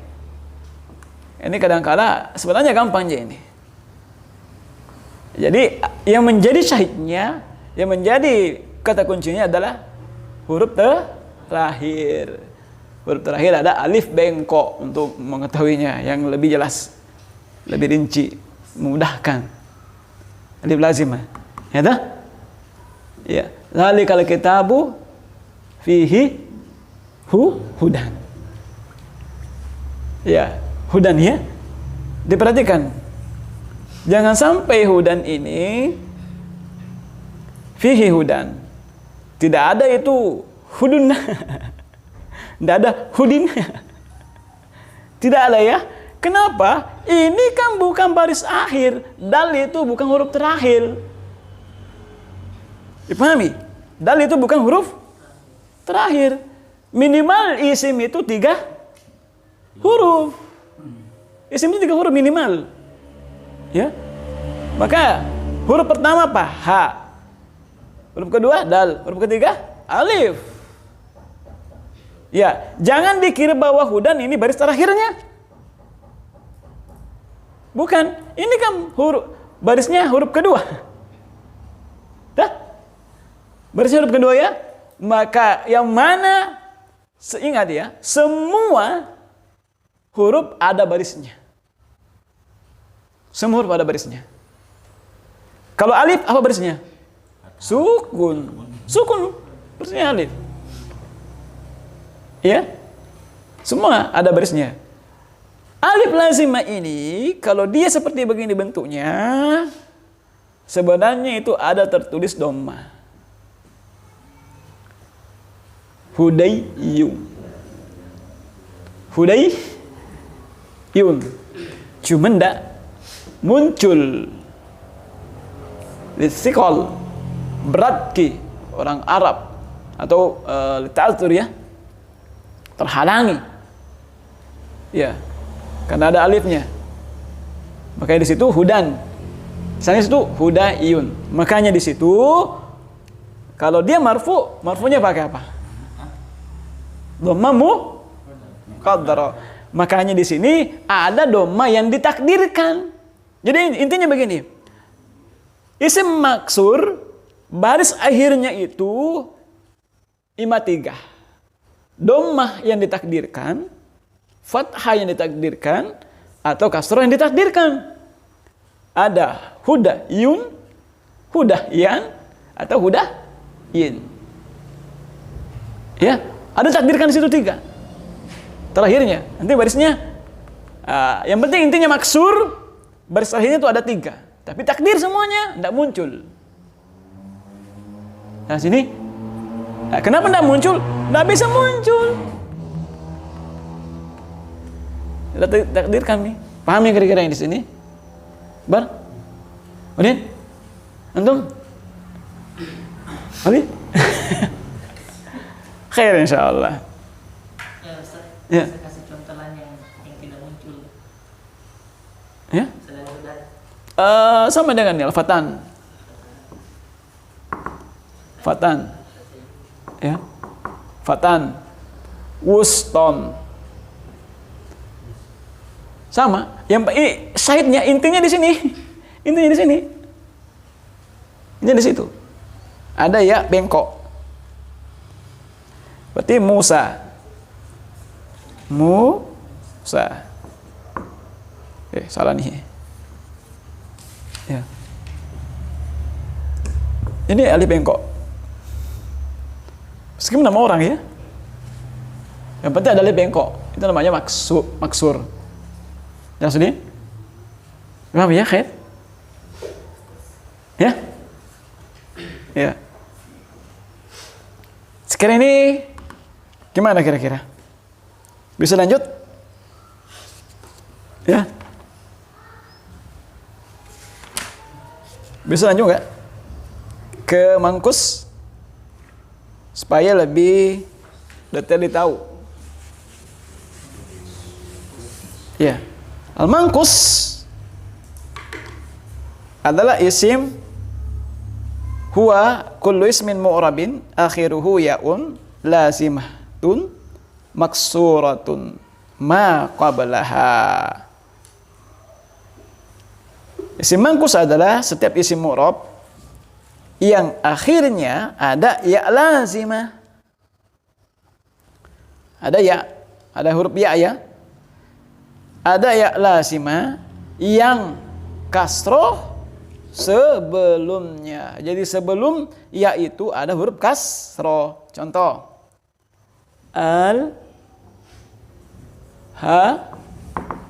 A: kadang-kala sebenarnya gampang aja ini. Jadi yang menjadi syahidnya, yang menjadi kata kuncinya adalah huruf terakhir. Huruf terakhir ada alif bengkok untuk mengetahuinya yang lebih jelas, lebih rinci, memudahkan. Alif lazimah. Ya dah? Ya. Zalikal kitabu fihi hudan. Ya, hudan ya. Diperhatikan. Jangan sampai hudan ini fihi hudan. Tidak ada itu hudun. Tidak ada hudin. Tidak ada ya. Kenapa? Ini kan bukan baris akhir. Dal itu bukan huruf terakhir. Dipahami? Dal itu bukan huruf terakhir. Minimal isim itu 3 huruf. Isim itu 3 huruf minimal. Ya. Maka huruf pertama apa? Ha. Huruf kedua dal. Huruf ketiga alif. Ya, jangan dikira bahwa hudan ini baris terakhirnya. Bukan. Ini kan barisnya huruf kedua. Dah? Barisnya huruf kedua ya. Maka yang mana seingat ya, semua huruf ada barisnya. Semua huruf ada barisnya. Kalau alif apa barisnya? Sukun. Sukun barisnya alif. Ya? Semua ada barisnya. Alif lazimah ini kalau dia seperti begini bentuknya, sebenarnya itu ada tertulis dhamma. Hudayyun. Hudayyun. Cuma ndak muncul lisikol berat ki orang Arab atau literatur ya terhalangi ya karena ada alifnya, makanya di situ hudan, misalnya di situ hudaiyun, makanya di situ kalau dia marfunya pakai apa? Dhamma muqaddara. Makanya di sini ada dhamma yang ditakdirkan. Jadi intinya begini. Isim maksur baris akhirnya itu ima 3. Dhammah yang ditakdirkan, fathah yang ditakdirkan, atau kasrah yang ditakdirkan. Ada hudaiyun, hudaiyan, atau hudayin. Ya, ada takdirkan di situ 3. Terakhirnya, nanti barisnya, yang penting intinya maksur, baris akhirnya itu ada 3. Tapi takdir semuanya tidak muncul. Nah sini, kenapa tidak muncul? Tidak bisa muncul. Kita takdirkan nih. Paham ya kira-kira yang di sini? Bar? Udin? Antum? Ali? Khair insyaallah.
F: Ya, Ustaz.
A: Ya.
F: Saya kasih contoh lain yang tidak muncul.
A: Ya?
F: Selain hudan.
A: Sama dengan al-fatan. Fatan. Ya. Fatan. Wuston. Sama. Yang syahidnya intinya di sini. Intinya di sini. Intinya di situ. Ada ya bengkok. Berarti Musa. Musa. Salah nih. Ya. Ini alif bengkok. Meskipun nama orang ya. Yang penting ada alif bengkok. Itu namanya maksur. Yang sini? Paham ya, Khair? Ya? Ya. Sekarang ini gimana kira-kira? Bisa lanjut? Ya? Bisa lanjut nggak? Ke mangkus supaya lebih detail tahu. Ya. Al-mangkus adalah isim huwa kullu ismin mu'rabin akhiruhu ya'un lazimatun maksuratun ma qablaha. Isim mangkus adalah setiap isim mu'rab yang akhirnya ada ya lazimah. Ada ya, ada huruf ya. Ada ya lazimah yang kasroh sebelumnya. Jadi sebelum ya itu ada huruf kasroh. Contoh.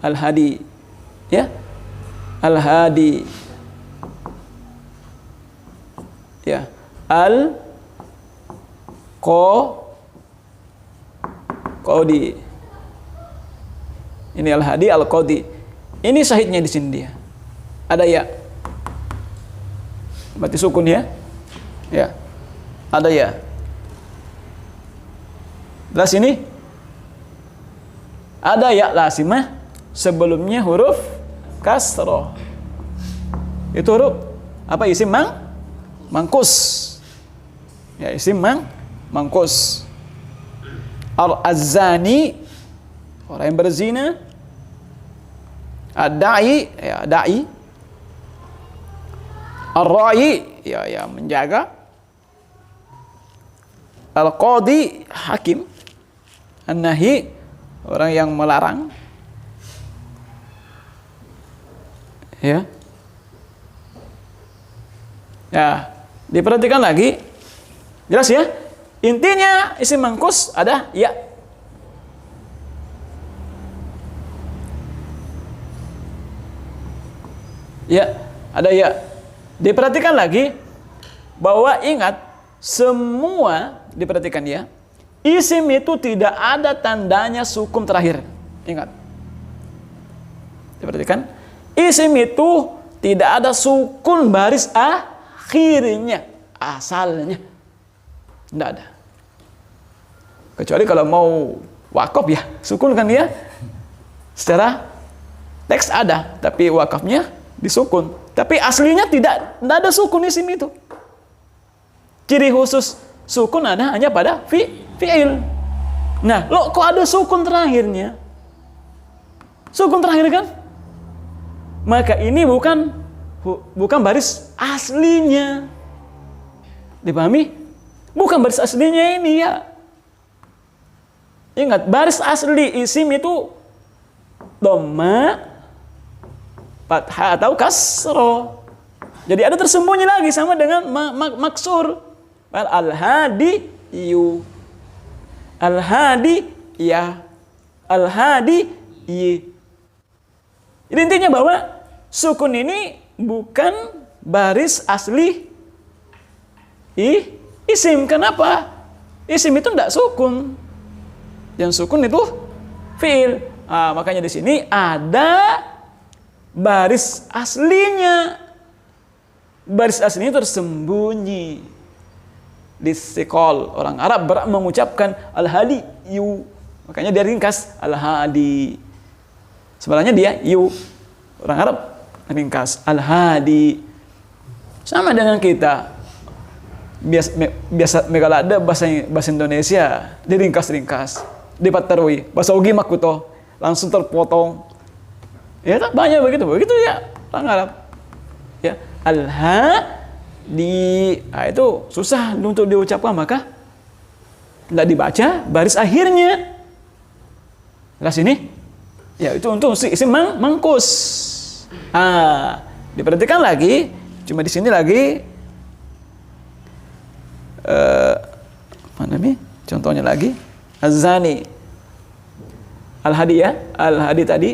A: Al-hadi. Ya. Al-hadi. Ya. Al-qadi. Ini al-hadi al-qadi. Ini syahidnya di sini dia. Ada ya. Berarti sukun ya. Ya. Ada ya. Jelas ini? Ada ya lazimah sebelumnya huruf kasroh. Itu huruf apa? Isim mangkus. Ya, isim mangkus. Az-zani, orang yang berzina. Ad-da'i, ya da'i. Ar-ra'i, ya menjaga. Al-qadi, hakim. An-nahi, orang yang melarang. Ya. Ya, diperhatikan lagi. Jelas ya? Intinya isim mangkus ada ya. Ya, ada ya. Diperhatikan lagi bahwa ingat semua diperhatikan ya. Isim itu tidak ada tandanya sukun terakhir. Ingat. Diperhatikan. Isim itu tidak ada sukun baris akhirnya, asalnya. Tidak ada. Kecuali kalau mau wakaf ya, sukun kan ya. Secara teks ada, tapi wakafnya disukun. Tapi aslinya tidak ada sukun isim itu. Ciri khusus sukun ada hanya pada fi'il. Nah, lo kok ada sukun terakhirnya? Sukun terakhir kan? Maka ini bukan baris aslinya. Dipahami? Bukan baris aslinya ini ya. Ingat, baris asli isim itu dhamma, fathah atau kasroh. Jadi ada tersembunyi lagi sama dengan maksur. Al-hadi yu. Al-hadi ya. Al-hadi yi. Jadi intinya bahwa sukun ini bukan baris asli isim. Kenapa? Isim itu tidak sukun. Yang sukun itu fi'il. Makanya di sini ada baris aslinya. Baris aslinya tersembunyi. Disikol. Orang Arab mengucapkan al-hadi yu. Makanya dia ringkas al-hadi. Sebenarnya dia yu. Orang Arab ringkas al-hadi. Sama dengan kita. Biasa kalau ada bahasa Indonesia diringkas-ringkas, dipatarui. Bahasa ugi makuto langsung terpotong. Ya tak banyak begitu ya orang Arab. Ya, al-hadi. Itu susah untuk diucapkan, maka tidak dibaca baris akhirnya. Jelas ini? Ya, itu untuk isim mangkus. Diperhatikan lagi, cuma di sini lagi mana nih? Contohnya lagi Az-Zani, Al-Hadi ya, Al-Hadi tadi.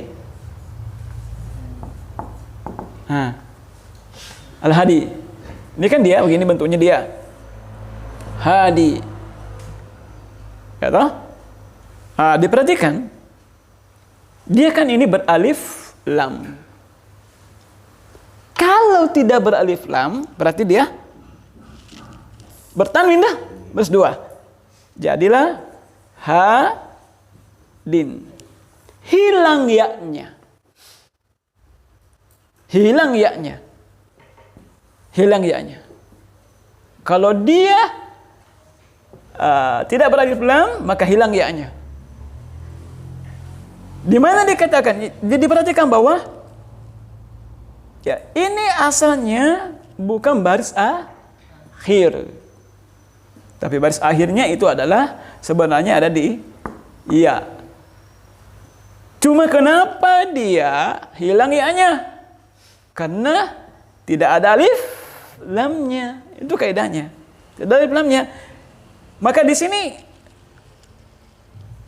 A: Al-Hadi. Ini kan dia, begini bentuknya dia. Hadi. Ya toh? Diperhatikan. Dia kan ini beralif lam. Kalau tidak beralif lam, berarti dia bertanwin dah. Baris 2. Jadilah hadin. Hilang ya-nya. Hilang ya-nya. Hilang ya-nya. Kalau dia tidak beralif lam, maka hilang ya-nya. Di mana dikatakan? Diperhatikan bahwa ya ini asalnya bukan baris akhir, tapi baris akhirnya itu adalah sebenarnya ada di ya. Cuma kenapa dia hilang ya-nya? Karena tidak ada alif lamnya. Itu kaidahnya. Tidak ada alif lamnya. Maka di sini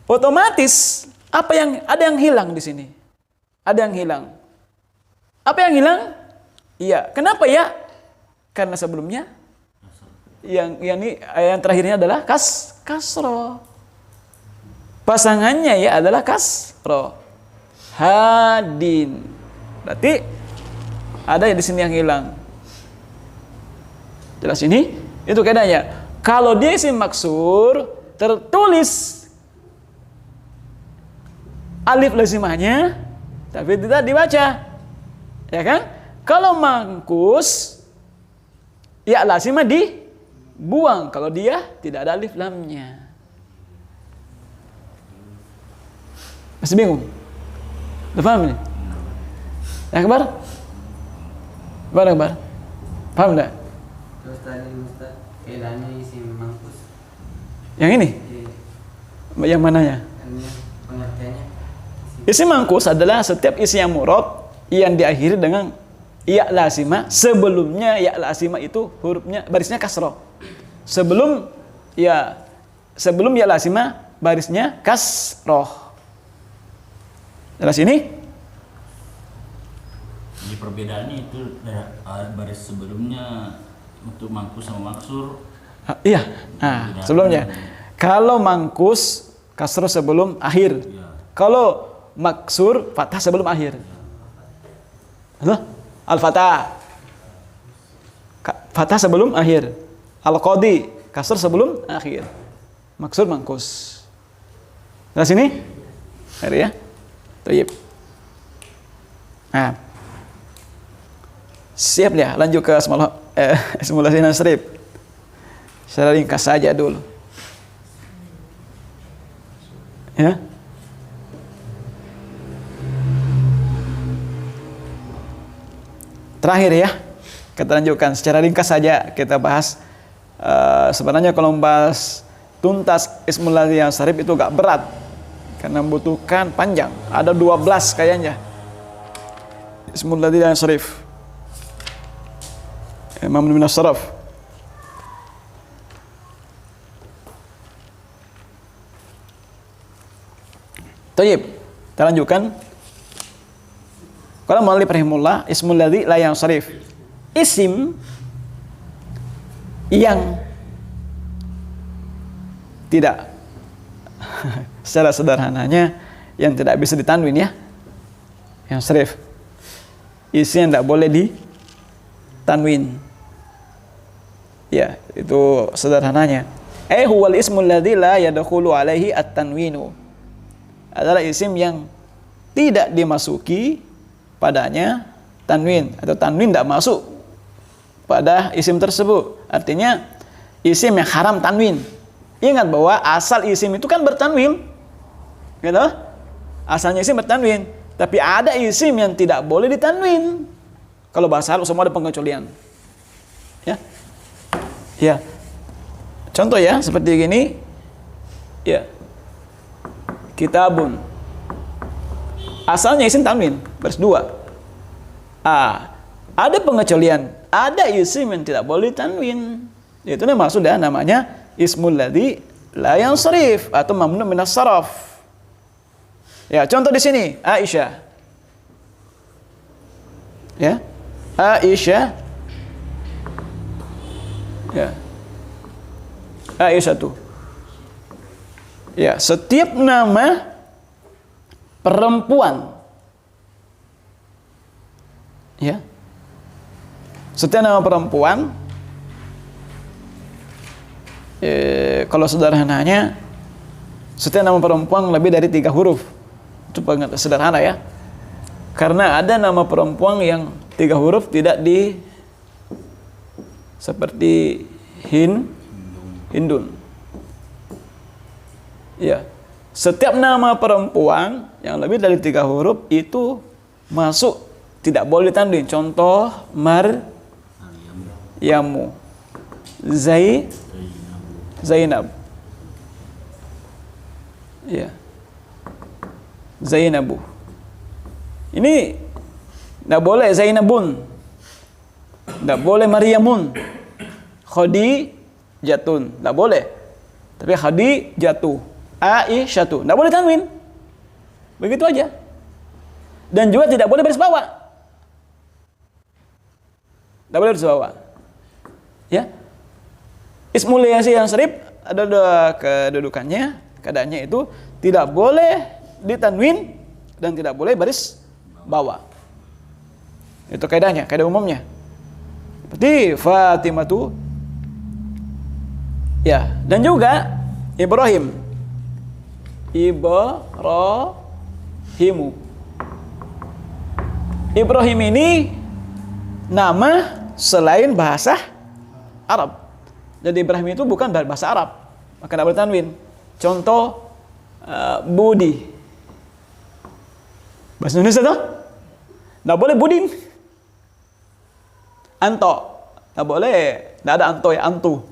A: otomatis ada yang hilang di sini. Ada yang hilang. Apa yang hilang? Iya. Kenapa ya? Karena sebelumnya yang terakhirnya adalah kasro. Pasangannya ya adalah kasro. Hadin. Berarti ada di sini yang hilang. Jelas ini? Itu kaidahnya. Kalau dia isim maksur tertulis alif lazimahnya tapi tidak dibaca. Ya kan? Kalau mangkus ya lazimah dibuang kalau dia tidak ada alif lamnya. Masih bingung? Udah paham nih? Ya kabar? Kabar? Paham enggak?
D: Terus tadi Ustaz, kaidahnya isim mangkus.
A: Yang ini?
D: Iya.
A: Yang mananya?
D: Pengertiannya.
A: Isim mangkus adalah setiap isim yang murad yang diakhiri dengan ya lazimah. Sebelumnya ya lazimah itu hurufnya barisnya kasroh. Sebelum ya lazimah barisnya kasroh. Jelas ini?
C: Jadi perbedaannya itu baris sebelumnya untuk mangkus sama maksur.
A: Iya. Sebelumnya. Kalau mangkus kasroh sebelum akhir.
C: Ya.
A: Kalau maksur fathah sebelum akhir. Al-Fatah. Fathah sebelum akhir. Al-Qadi. Kasr sebelum akhir. Maksur mangkus. Jelas ini? Hari ya? Tayyib. Siap ya? Lanjut ke Ismul Lazim Nasrib. Secara ringkas saja dulu. Ya. Terakhir ya, kita lanjutkan secara ringkas saja kita bahas. Sebenarnya kalau membahas tuntas Ismul Lazim Nasrib itu gak berat karena membutuhkan panjang. Ada 12 kayaknya Ismul Lazim Nasrib. Imam Ibn As-Saraf. Tayyib, kita lanjutkan. Kalau mu'allif rahimahullah, ismul ladzi la yansharif. Isim yang tidak secara sederhananya yang tidak bisa ditanwin ya. Yang syarif. Isim yang tidak boleh ditanwin. Ya, itu sederhananya. Huwal ismul ladzi la yadkhulu alaihi at-tanwinu. Adalah isim yang tidak dimasuki padanya tanwin atau tanwin tidak masuk pada isim tersebut. Artinya isim yang haram tanwin. Ingat bahwa asal isim itu kan bertanwin, gitu? Asalnya isim bertanwin, tapi ada isim yang tidak boleh ditanwin. Kalau bahasa Arab semua ada pengecualian. Ya, ya. Contoh ya seperti gini. Ya. Kitabun. Asalnya isim tanwin, baris 2. Ada pengecualian, ada isim yang tidak boleh tanwin. Itu namanya ismul ladzi la yansharif atau mamnu minas saraf. Ya, contoh di sini Aisyah. Ya. Aisyah. Ya. Aisyah tuh. Ya, setiap nama perempuan, ya, setiap nama perempuan, kalau sederhananya, setiap nama perempuan lebih dari 3 huruf. Itu sederhana ya. Karena ada nama perempuan yang 3 huruf tidak di seperti Hindun. Ya. Setiap nama perempuan yang lebih dari 3 huruf itu masuk, tidak boleh tanwin. Contoh Maryamu, Zainab. Ya. Zainabu. Ini tidak boleh Zainabun. Tidak boleh Maryamun. Khadijatun. Tidak boleh. Tapi Khadijatu. Aisyatu. Tidak boleh tanwin. Begitu aja. Dan juga tidak boleh baris bawah. Tidak boleh baris bawah. Ya. Ismul yang serif ada 2 kedudukannya. Keadaannya itu tidak boleh ditanwin dan tidak boleh baris bawah. Itu kaidahnya, kaidah umumnya. Seperti Fatimatu. Ya, dan juga Ibrahim. Ibrahim ini nama selain bahasa Arab. Jadi Ibrahim itu bukan dari bahasa Arab, maka tidak boleh tanwin. Contoh Budi. Bahasa Indonesia tuh tidak boleh Budin. Anto tidak boleh, tidak ada Anto ya, Antu.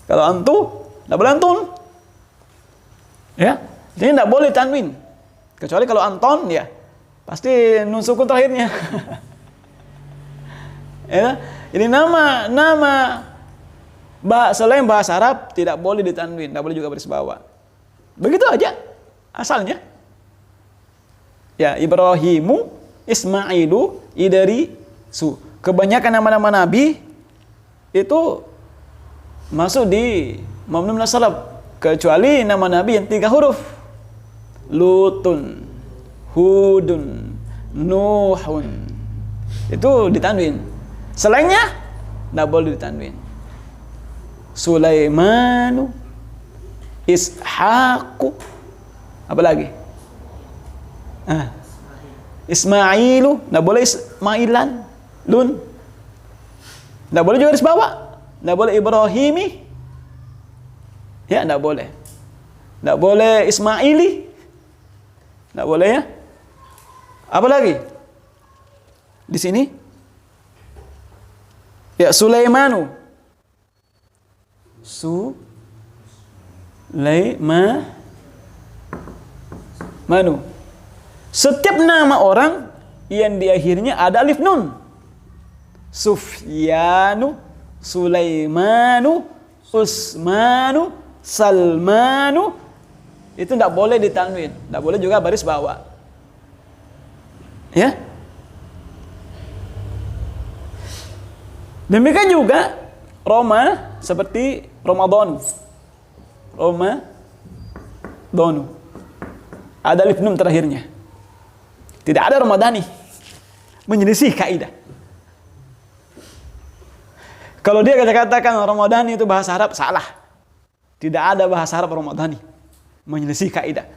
A: Kalau Antu tidak boleh Antun. Ya, jadi tidak boleh tanwin. Kecuali kalau Anton ya pasti nun sukun terakhirnya. Ya, jadi nama selain bahasa Arab tidak boleh ditanwin, tidak boleh juga baris bawah. Begitu aja asalnya. Ya, Ibrahimu, Ismailu, Idrisu. Kebanyakan nama-nama nabi itu masuk di mamnu minas sarf, kecuali nama nabi yang 3 huruf. Lutun, Hudun, Nuhun. Itu ditanwin. Selainnya tidak boleh ditanwin. Sulaimanu, Ishaqu, apa lagi? Ismailu, tidak boleh Ismailan, Lun. Tidak boleh juga garis bawah. Tidak boleh Ibrahimi. Ya, tidak boleh. Tidak boleh Ismaili. Tidak boleh ya. Apa lagi? Di sini? Ya, Sulaimanu. Manu. Setiap nama orang yang di akhirnya ada alif nun. Sufyanu, Sulaimanu, Usmanu, Salmanu. Itu tidak boleh ditanwin, tidak boleh juga baris bawah. Ya. Demikian juga Roma seperti Ramadan. Ramadanu. Ada alif nun terakhirnya. Tidak ada Ramadhani. Menyelisih kaidah. Kalau dia katakan Ramadhani itu bahasa Arab, salah. Tidak ada bahasa Arab Ramadhani. Menyelisih kaidah.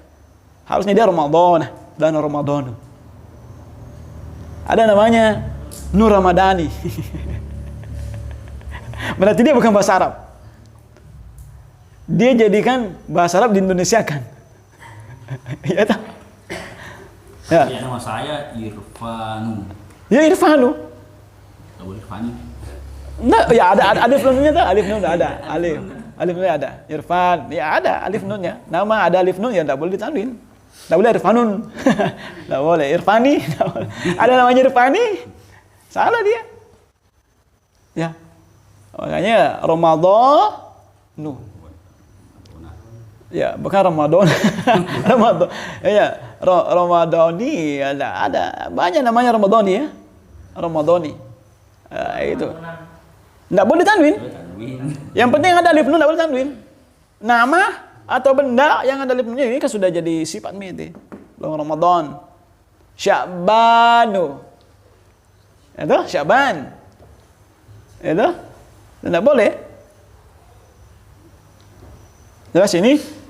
A: Harusnya dia Ramadan dan Ramadhanu. Ada namanya Nur Ramadhani. Berarti dia bukan bahasa Arab. Dia jadikan bahasa Arab di Indonesia kan. Ya tak? Ya.
C: Ya, nama saya Irfanu.
A: Ya, Irfanu.
C: Tidak boleh Irfani.
A: Enggak, ya ada alif nunnya tuh, alif nun ada, alif. Alif nunnya ada. Irfan, ya ada alif nunnya. Nama ada alif nun ya tidak boleh ditanwin. Tidak boleh Irfanun. Tidak boleh Irfani. Nggak boleh. Ada namanya Irfani, salah dia. Ya. Makanya Ramadhan. Ya, bukan Ramadan. Ramadan. Ya, Ramadhani ada banyak namanya Ramadhani ya. Ramadhani. Itu. Enggak boleh tanwin. Yang penting ada alif nun enggak boleh tanwin. Nama atau benda yang ada alif nunnya ini kan sudah jadi sifat miti. Ramadan. Sya'banu. Itu Sya'ban. Itu. Enggak boleh. Jelas ini?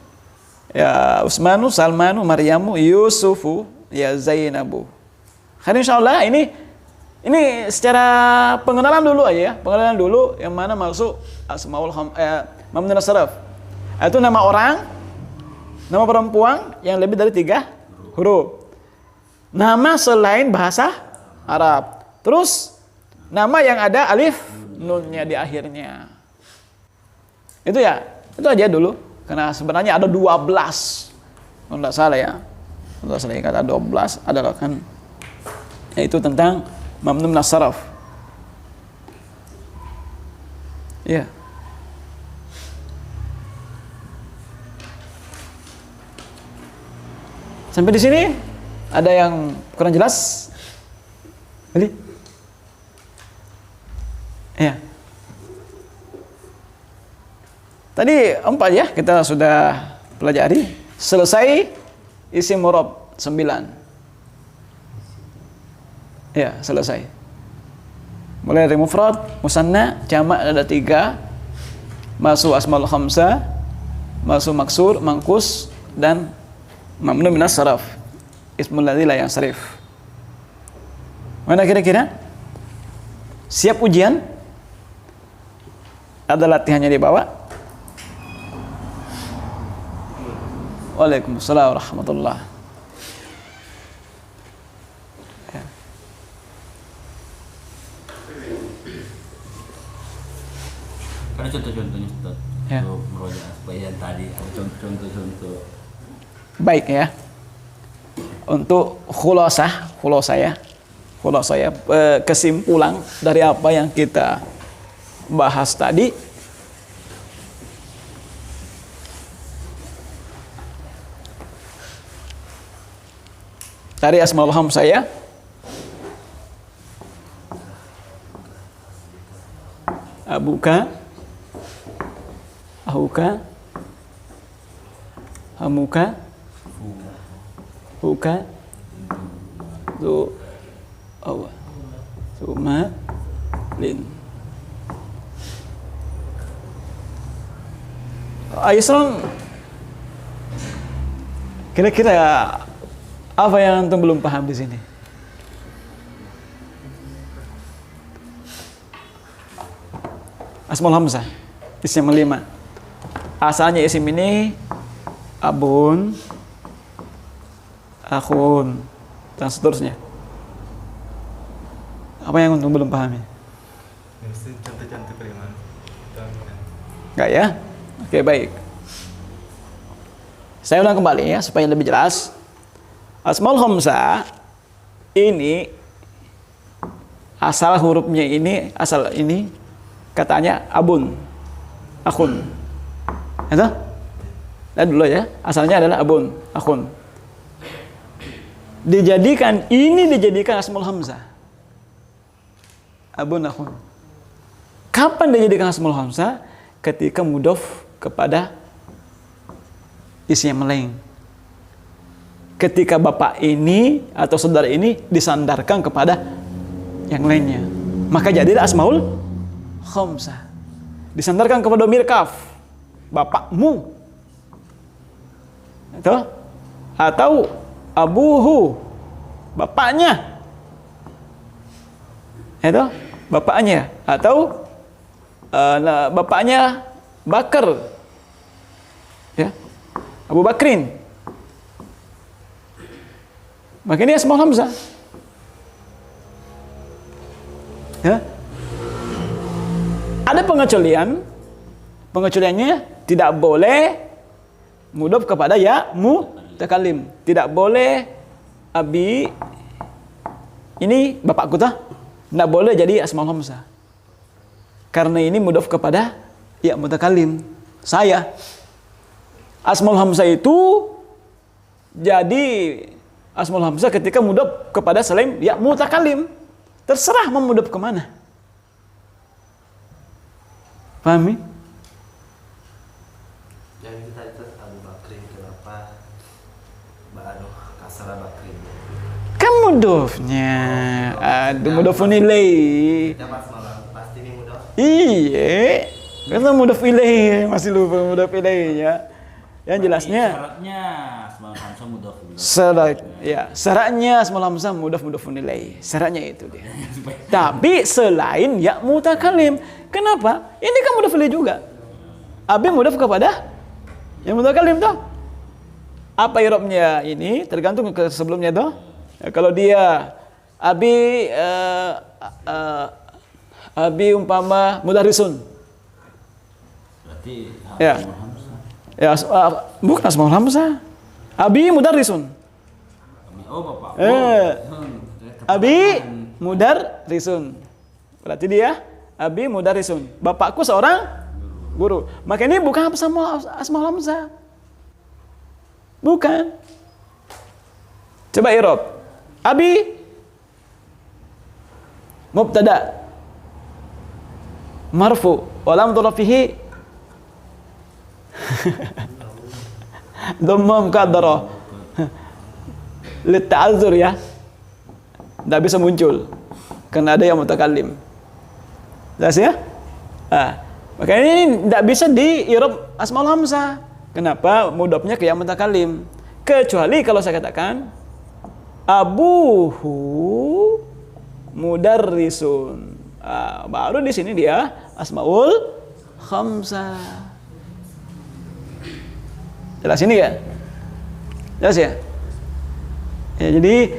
A: Ya Usmanu, Salmanu, Maryamu, Yusufu, ya Zainabu. Kan insyaallah ini secara pengenalan dulu aja ya. Pengenalan dulu yang mana masuk asmaul mamnun as-sarf. Itu nama orang, nama perempuan yang lebih dari 3 huruf. Nama selain bahasa Arab. Terus nama yang ada alif nunnya di akhirnya. Itu ya. Itu aja dulu. Karena sebenarnya ada 12. Kalau tidak salah ya. Kalau tidak salah kata 12 adalah kan yaitu tentang mamnun as-sarf. Ya. Sampai di sini ada yang kurang jelas? Beli? Ya. Tadi 4 ya kita sudah pelajari. Selesai isim murab 9. Ya, selesai. Mulai dari mufrad, musanna, jamak ada 3. Masuk asmaul khamsah, masuk maksur, mangkus dan mamnun minas saraf. Ismul ladzi la yansarif. Mana kira-kira? Siap ujian? Ada latihannya di bawah. Waalaikumsalam warahmatullahi. Ya.
C: Ada contoh-contohnya Ustaz.
A: Ya.
C: Untuk merojaah supaya yang tadi ada contoh-contoh.
A: Baik ya. Untuk khulasah ya. Kesimpulan dari apa yang kita bahas tadi. Dari asmaul khamsah ya. Abuka, ahuka, hamuka, huka, zu, awa, suma, lin. Aisran, kira-kira apa yang antum belum paham di sini? Asmaul hamzah, isim 5. Asalnya isim ini abun, akhun, dan seterusnya. Apa yang antum belum pahami?
B: Contoh-contoh kalimat.
A: Enggak ya? Oke, baik. Saya ulang kembali ya supaya lebih jelas. Asmaul khamsah ini asal hurufnya ini, asal ini katanya abun, akhun. Itu? Lihat dulu ya, asalnya adalah abun, akhun. Dijadikan asmaul hamzah. Abun, akhun. Kapan dijadikan asmaul hamzah? Ketika mudhof kepada isim meleng. Ketika bapak ini atau saudara ini disandarkan kepada yang lainnya, maka jadilah asmaul khamsah. Disandarkan kepada dhamir kaf, bapakmu, itu, atau abuhu, bapaknya, itu, bapaknya, atau bapaknya Bakar, ya, Abu Bakrin. Maka ini asmaul hamzah. Ya. Ada pengecualian Pengecualiannya tidak boleh mudhof kepada ya mutakallim. Tidak boleh abi, ini bapakku tah, tidak boleh jadi asmaul hamzah. Karena ini mudhof kepada ya mutakallim. Saya. Asmaul hamzah itu jadi asmaul hamzah ketika mudhof kepada selain ya mutakallim. Terserah mau mudhof kemana. Pahami?
E: Yang kita itu Abu Bakrin, kenapa kasara Bakrin?
A: Kan mudhofnya. Aduh, mudhofun ilaih.
E: Kita pas malam pasti ini mudah.
A: Iya. Kan mudhof ilaih, masih lupa mudhof ilaihnya. Yang jelasnya
C: Syaratnya asmaul hamzah mudhof.
A: syaratnya asmaul hamzah mudhofun ilaih. Syaratnya itu dia. Tapi selain ya mutakallim, kenapa? Ini kan mudhof ilaih juga. Abi mudhof kepada ya mutakallim toh. Apa i'rabnya ini tergantung ke sebelumnya toh. Ya, kalau dia abi umpama mudarrisun.
C: Berarti
A: Ya.
C: asmaul hamzah.
A: Ya, bukan asmaul hamzah. Abi mudarrisun.
C: Oh, Bapak.
A: Abi mudarrisun. Berarti dia abi mudarrisun. Bapakku seorang guru. Maka ini bukan asmaul hamzah. Bukan. Coba i'rab. Abi mubtada marfu wa lam tudaf fihi dhammah muqaddarah lit'azzur ya. Tidak bisa muncul karena ada yang mutakallim. Jelas ya? Maka ini tidak bisa di i'rab asmaul hamzah. Kenapa? Mudhofnya ke yang mutakallim. Kecuali kalau saya katakan abuhu mudarrisun. Baru di sini dia asmaul hamzah. Jelas ini ya? Jelas ya? Ya, jadi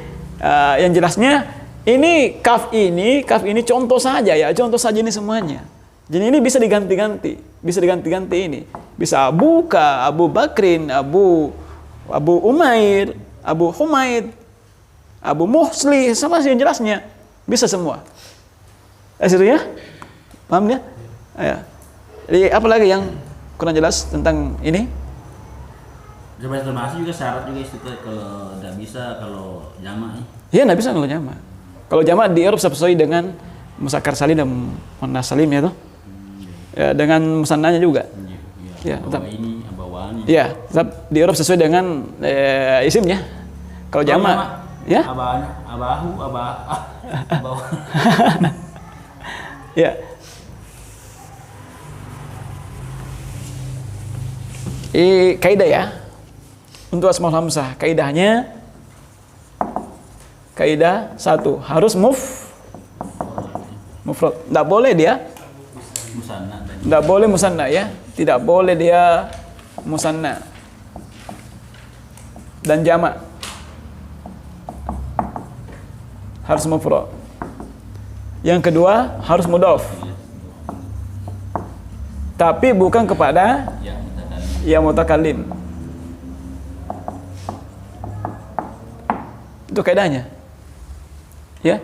A: yang jelasnya ini kaf ini contoh saja ya, contoh saja ini semuanya. Jadi ini bisa diganti-ganti ini. Bisa Abuka, Abu Bakrin, Abu Umair, Abu Humaid, Abu Muhsli, sama sih yang jelasnya. Bisa semua. Itu ya? Paham ya? Ya. Jadi apa lagi yang kurang jelas tentang ini?
C: Coba termasuk juga syarat juga istiqlal kalau tidak bisa kalau jamak.
A: Iya, nggak bisa kalau jamak. Kalau jamak di i'rab sesuai dengan muzakkar salim dan muannas salim ya toh. Ya, dengan musannanya juga. Ya,
C: Bawa ini, bawaan ini.
A: Iya, tetap di i'rab sesuai dengan isimnya. Kalau jamak, ya.
C: Abahu.
A: Ya. Kaidah ya. Untuk asmaul hamzah, kaidah 1 harus mufrad. Enggak boleh dia
C: Musanna dan
A: enggak boleh musanna ya. Tidak boleh dia musanna dan jamak. Harus mufrad. Yang kedua harus mudhof. Tapi bukan kepada ya mutakallim. Itu kaidahnya. Ya.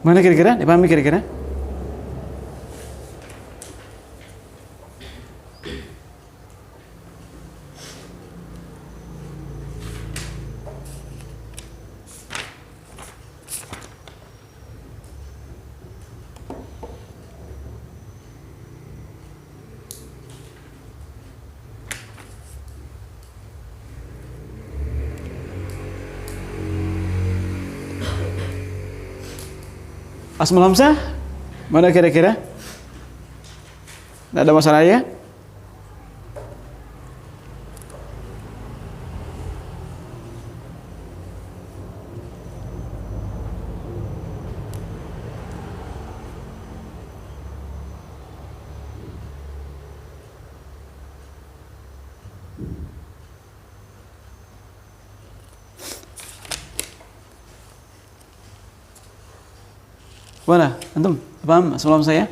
A: Mana kira-kira? Dipahami kira-kira? Asmaul hamzah? Mana kira-kira? Tidak ada masalah ya? Mana? Antum paham sebelum saya?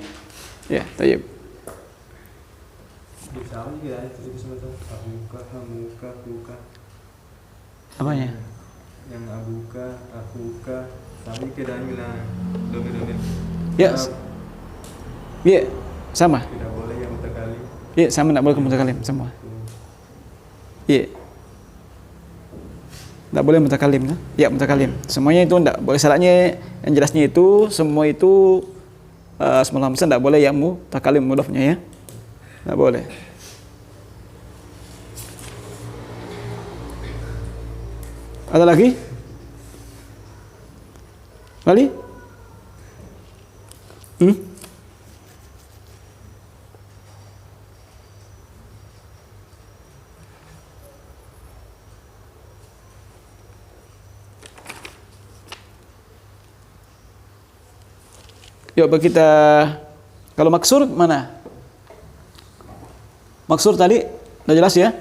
A: Ya, tayyib.
B: Bisa juga itu sebenarnya abuka, hamuka, buka.
A: Apanya?
B: Yang abuka, akuka, tapi keadaan bilang domir-domir.
A: Ya. Iya, sama.
B: Tidak boleh yang mutakalim.
A: Iya, sama, enggak boleh mutakalim semua. Iya. Enggak boleh mutakalim, nah? Ya, mutakalim. Semuanya itu enggak boleh. Syaratnya yang jelasnya itu semua itu Asmaul Khamsah enggak boleh yang mutakalim mudhafnya ya. Enggak boleh. Ada lagi? Kali? Yuk kita kalau maksur mana? Maksur tadi udah jelas ya?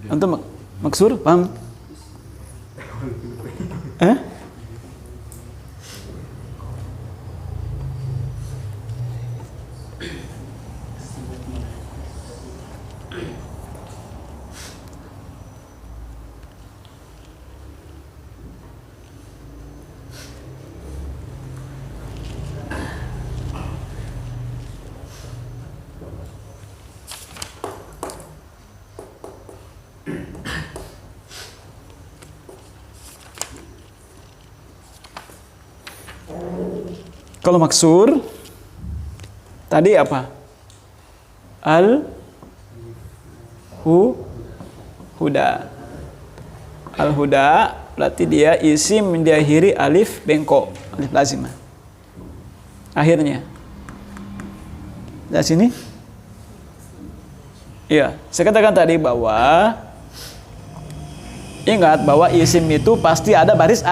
A: Antum maksur paham? Kalau maksur tadi apa? Huda. Al-huda berarti dia isim diakhiri alif bengkok, alif lazimah. Akhirnya. Dari sini? Iya, saya katakan tadi bahwa ingat bahwa isim itu pasti ada baris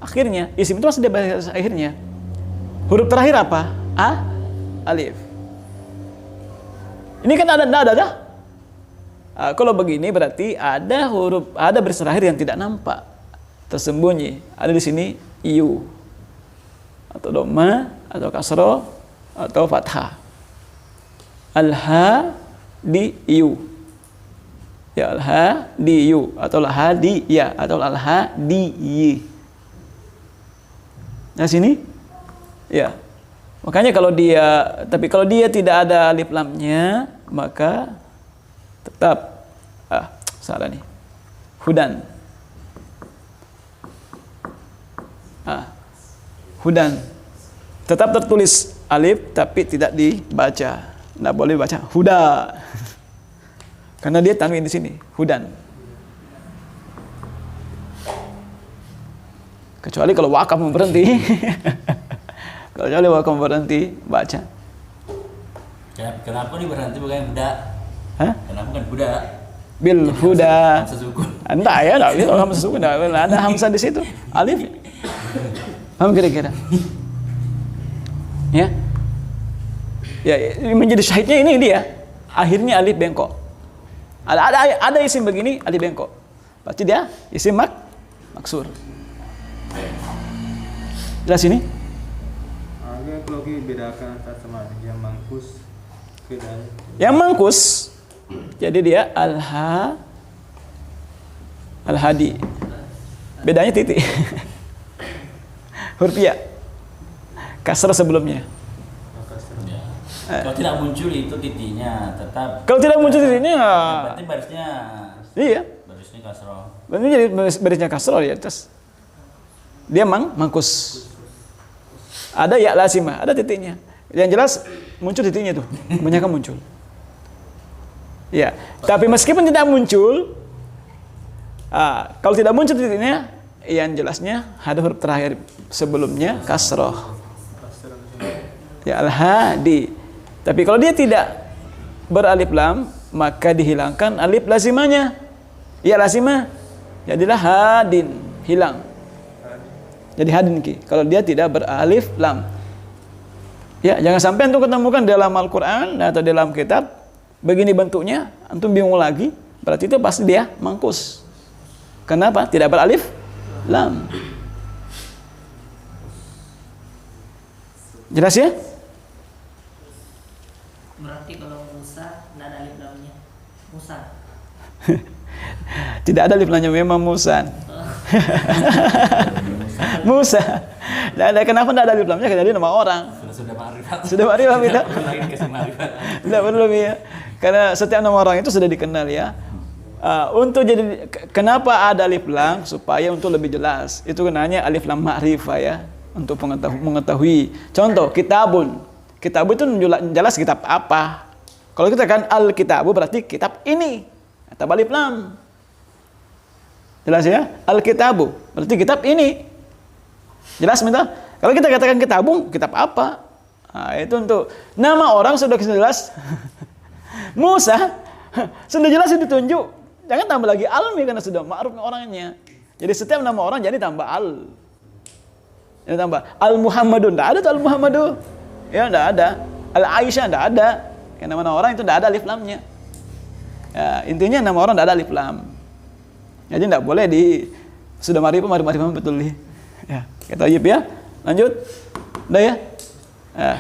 A: akhirnya. Isim itu pasti ada baris akhirnya. Huruf terakhir apa? Alif. Ini kan ada. Kalau begini berarti ada baris terakhir yang tidak nampak, tersembunyi. Ada di sini iu, atau dhamma, atau kasroh, atau fathah. Alha di iu. Ya alha di iu, atau alha di ya, atau alha di yi. Nah sini. Ya, makanya tapi kalau dia tidak ada alif lamnya, maka tetap salah nih. Hudan. Hudan. Tetap tertulis alif tapi tidak dibaca. Nggak boleh baca huda. Karena dia tanwin di sini, hudan. Kecuali kalau wakaf mau berhenti. Kalau wakaf berhenti baca.
C: Kenapa nih berhenti bukan buda?
A: Hah?
C: Kenapa kan buda?
A: Bil huda.
C: Entah
A: ya, enggak bisa hamzah sukun. Ada hamzah di situ. Alif. Paham kira-kira? Ya. Ya, menjadi syahidnya ini dia. Akhirnya alif bengkok. Ada isim begini alif bengkok. Berarti dia isim maksur. Jelas ini?
B: Agak kalau kita bedakan antara sama yang mangkus kedai.
A: Yang mangkus, jadi dia al-hadi. Bedanya titik. Huruf ya. Kasrah sebelumnya.
C: Kalau tidak muncul itu titiknya tetap.
A: Kalau tidak muncul titiknya,
C: berarti barisnya.
A: Iya.
C: Barisnya kasroh.
A: Berarti jadi barisnya kasrah di atas. Dia mangkus. Ada ya lazimah, ada titiknya. Yang jelas muncul titiknya tuh, kebanyakan muncul. Ya, tapi meskipun tidak muncul, kalau tidak muncul titiknya, yang jelasnya ada huruf terakhir sebelumnya kasroh. Ya al-hadi. Tapi kalau dia tidak beralif lam, maka dihilangkan alif lazimahnya. Ya lazimah, jadilah hadin, hilang. Jadi hadin ki. Kalau dia tidak beralif lam. Ya, jangan sampai antum ketemukan dalam Al-Qur'an atau dalam kitab begini bentuknya, antum bingung lagi, berarti itu pasti dia mangkus. Kenapa? Tidak beralif lam. Jelas ya?
F: Berarti kalau Musa tidak ada alif lamnya. Musa.
A: Tidak ada alif lamnya, memang Musa. Musa. Tidak ada, kenapa tidak ada alif lamnya? Karena dia nama orang.
C: Sudah ma'rifat.
A: Sudah ma'rifat tidak?
C: Lain kasih ma'rifat.
A: Tidak perlu lebih ya. Karena setiap nama orang itu sudah dikenal ya. Untuk jadi kenapa ada alif lam supaya untuk lebih jelas. Itu kenanya alif lam ma'rifah ya, untuk mengetahui. Contoh kitabun. Kitabun itu jelas kitab apa. Kalau kita kan al-kitabu berarti kitab ini. Atau alif lam. Jelas ya? Al-kitabu berarti kitab ini. Jelas minta? Kalau kita katakan kitabun, kitab apa? Nah, itu untuk nama orang sudah jelas. Musa sudah jelas ditunjuk. Jangan tambah lagi almi karena sudah ma'ruf orangnya. Jadi setiap nama orang jadi tambah al. Jadi tambah al Muhammadun. Tidak ada tuh al Muhammadu. Ya tidak ada. Al Aisyah tidak ada. Karena nama orang itu tidak ada alif lamnya. Ya, intinya nama orang tidak ada alif lam. Jadi tidak boleh sudah ma'rifah betul nih. Ya, kita wajib ya. Lanjut. Udah ya? Ya.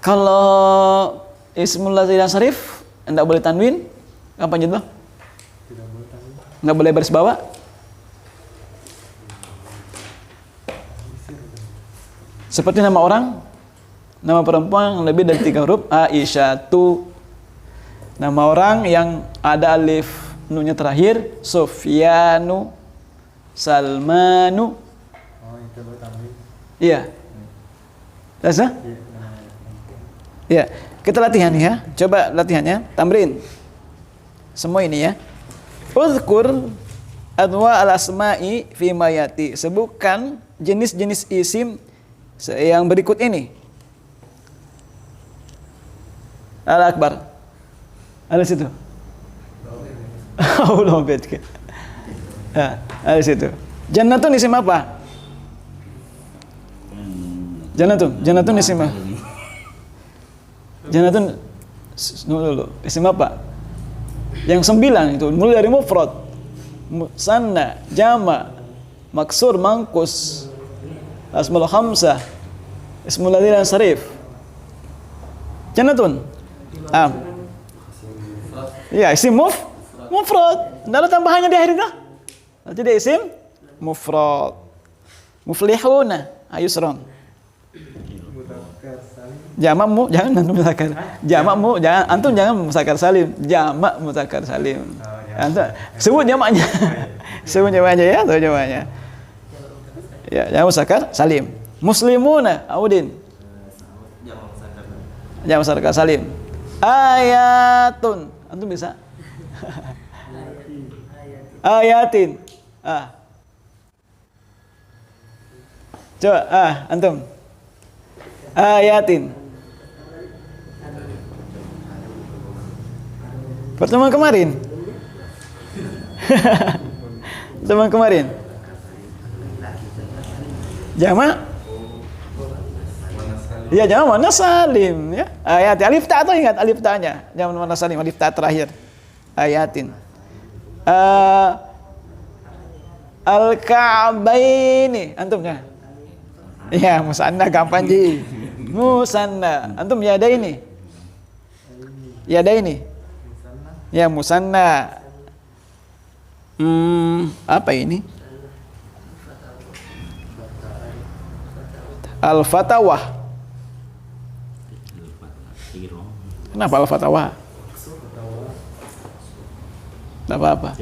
A: Kalau ismul lazim syarif enggak boleh tanwin, apa jadilah?
B: Tidak boleh tanwin.
A: Enggak boleh baris bawah. Seperti nama orang, nama perempuan yang lebih dari 3 huruf, Aisyatu. Nama orang yang ada alif nunya terakhir, Sofyanu, Salmanu.
B: Oh, itu boleh tanwin.
A: Iya. Jelas ya?
B: Iya.
A: Ya, kita latihan ya. Coba latihannya. Tamrin. Semua ini ya. Uzkur anwa al-asma'i fi mayati. Sebutkan jenis-jenis isim yang berikut ini. Al-Akbar. Ada situ. Allah bedke. Ya, ada situ. Jannatun isim apa? Jannatun isim apa? Jannatun dulu isim apa? Yang 9 itu mulai dari mufrad, musanna, jama, maksur, mangkus, asmaul khamsah, ismul ladzim syarif. Jannatun. Ya, isim mufrad. Tidak ada tambahannya di akhir itu. Nanti dia isim mufrad. Muflihuna, ayusron.
B: Mudzakkar salim.
A: Jamakmu jangan antum muzakkar. Jamakmu jangan antum jangan muzakkar salim. Jamak muzakkar salim. Antum sebut jamaknya. Sebut jamaknya ya, sebut jamaknya. Ya, jangan muzakkar salim. Muslimuna, Audin. Jangan muzakkar salim. Ayatun. Antum bisa? Ayatin. Coba antum. Ayatin. Pertemuan kemarin. Pertemuan kemarin. Jama'. Ya, jama' mana salim ya. Ayat alif ta atau ingat alif ta-nya. Jama' mana salim alif ta terakhir. Ayatin. Al-Ka'baini. Antum ya? Ya, musanna gampang ji. Musanna. Antum ya ada ini. Ya ada ini. Ya musanna. Apa ini? Al-Fatawah. Kenapa Al-Fatawah? Tidak apa-apa.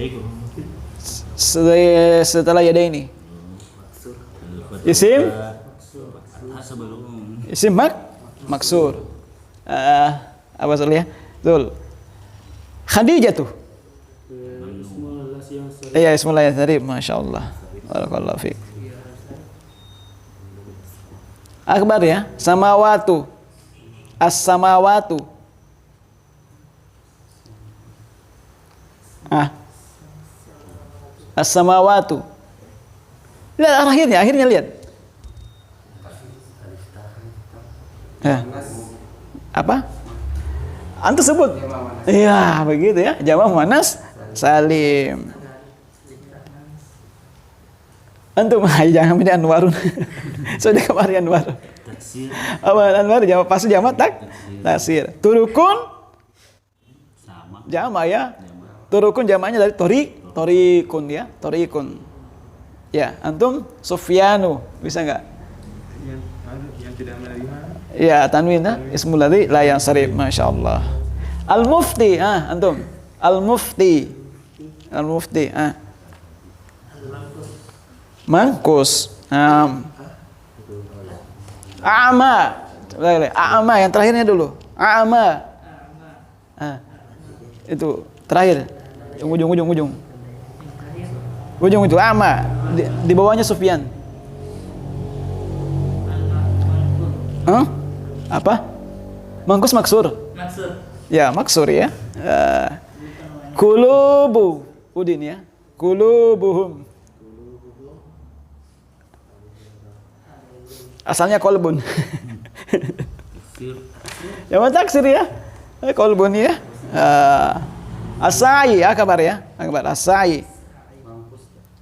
A: Setelah ya ada ini. Isim? Isim maksur. Apa soalnya? Betul. Khadijah tuh. Iya, ismul lazim syarif. Masyaallah. Barakallahu fiik. Akbar ya. Samawatu. As-samawatu. As-samawatu. Lihat akhirnya lihat. Apa? Antum sebut. Iya, begitu ya. Jamaah muannas salim. Antum jangan ini Anwarun. Sudah kemarin Anwar.
C: Taksir
A: Apa Anwar jawab pasti jamak taksir. Turukun
C: sama.
A: jamak ya.
C: Jamak.
A: Turukun jamaknya dari torikun ya, torikun. Ya, antum Sufyanu bisa nggak?
B: Yang tidak menerima.
A: Ya, tanwin ya. Ismul ladzi la yansarif, masyaallah. Al-Mufti, antum. Al-Mufti. Al-Mufti, Mangkus. A'ma. A'ma yang terakhirnya dulu. A'ma. Itu terakhir. Ujung. Ujung itu A'ma. Di bawahnya Sufyan. Apa? Mangkus maksur.
F: Maksud.
A: Ya, maksur ya. Kulubu. Udin ya. Kulubuhum. Asalnya kolbun.
C: Taksir
A: Ya, taksir ya. Kolbun ya. Asai ya kabar ya. Kabar asai.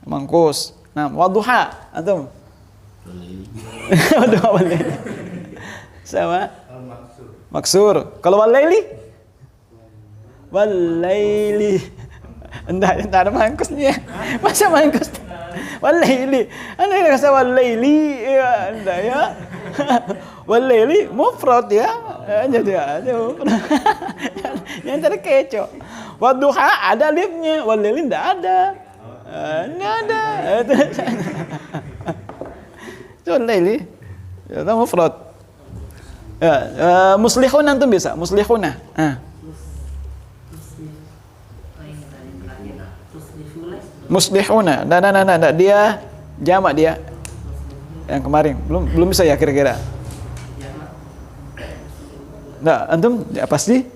A: Mangkus. Nah, wadduha antum. Wadduha walaili. Sama? Maksur. Kalau walaili? Walaili. Enggak ada mangkusnya. Masa mangkus? Walaili. Anda kata walaili ya, enggak ya. Walaili mufrad ya. Jadi ada mufrad. Yang terkecoh. Wadduha ada alifnya, walaili enggak ada. Enggak ada. Itu walaili. Itu mufrad. Muslihun antum bisa? Muslihuna. Muslihuna. Nah, dia jamak dia. Yang kemarin belum bisa ya kira-kira. Nah, antum ya pasti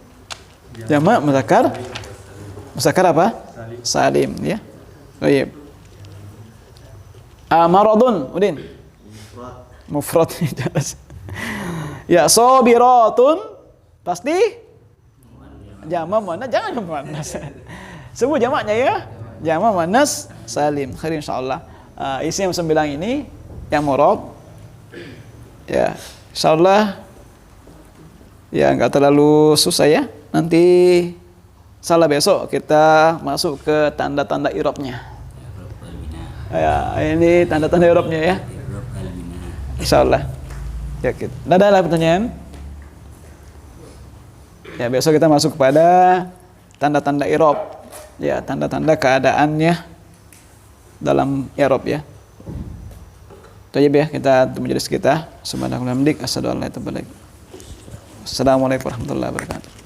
A: jamak muzakkar. Muzakkar apa? Salim ya. Baik. Maradun, Udin. Mufrad. Ya, sabiratun pasti jamak muannas, jangan muannas. Sebut jamaknya ya. Jamak muannas salim. Khair insyaallah. Isi yang 9 ini yang murad. Ya, insyaallah ya enggak terlalu susah ya. Nanti salah besok kita masuk ke tanda-tanda i'rabnya. Ya, ini tanda-tanda i'rabnya ya. Insyaallah. Ya, kita. Ada pertanyaan? Ya, besok kita masuk kepada tanda-tanda i'rab. Ya, tanda-tanda keadaannya dalam i'rab ya. Itu ya, kita majelis kita. Subhanakallahumma wa bihamdik asyhadu an la ilaha illa anta astaghfiruka wa atubu ilaik. Assalamualaikum warahmatullahi wabarakatuh.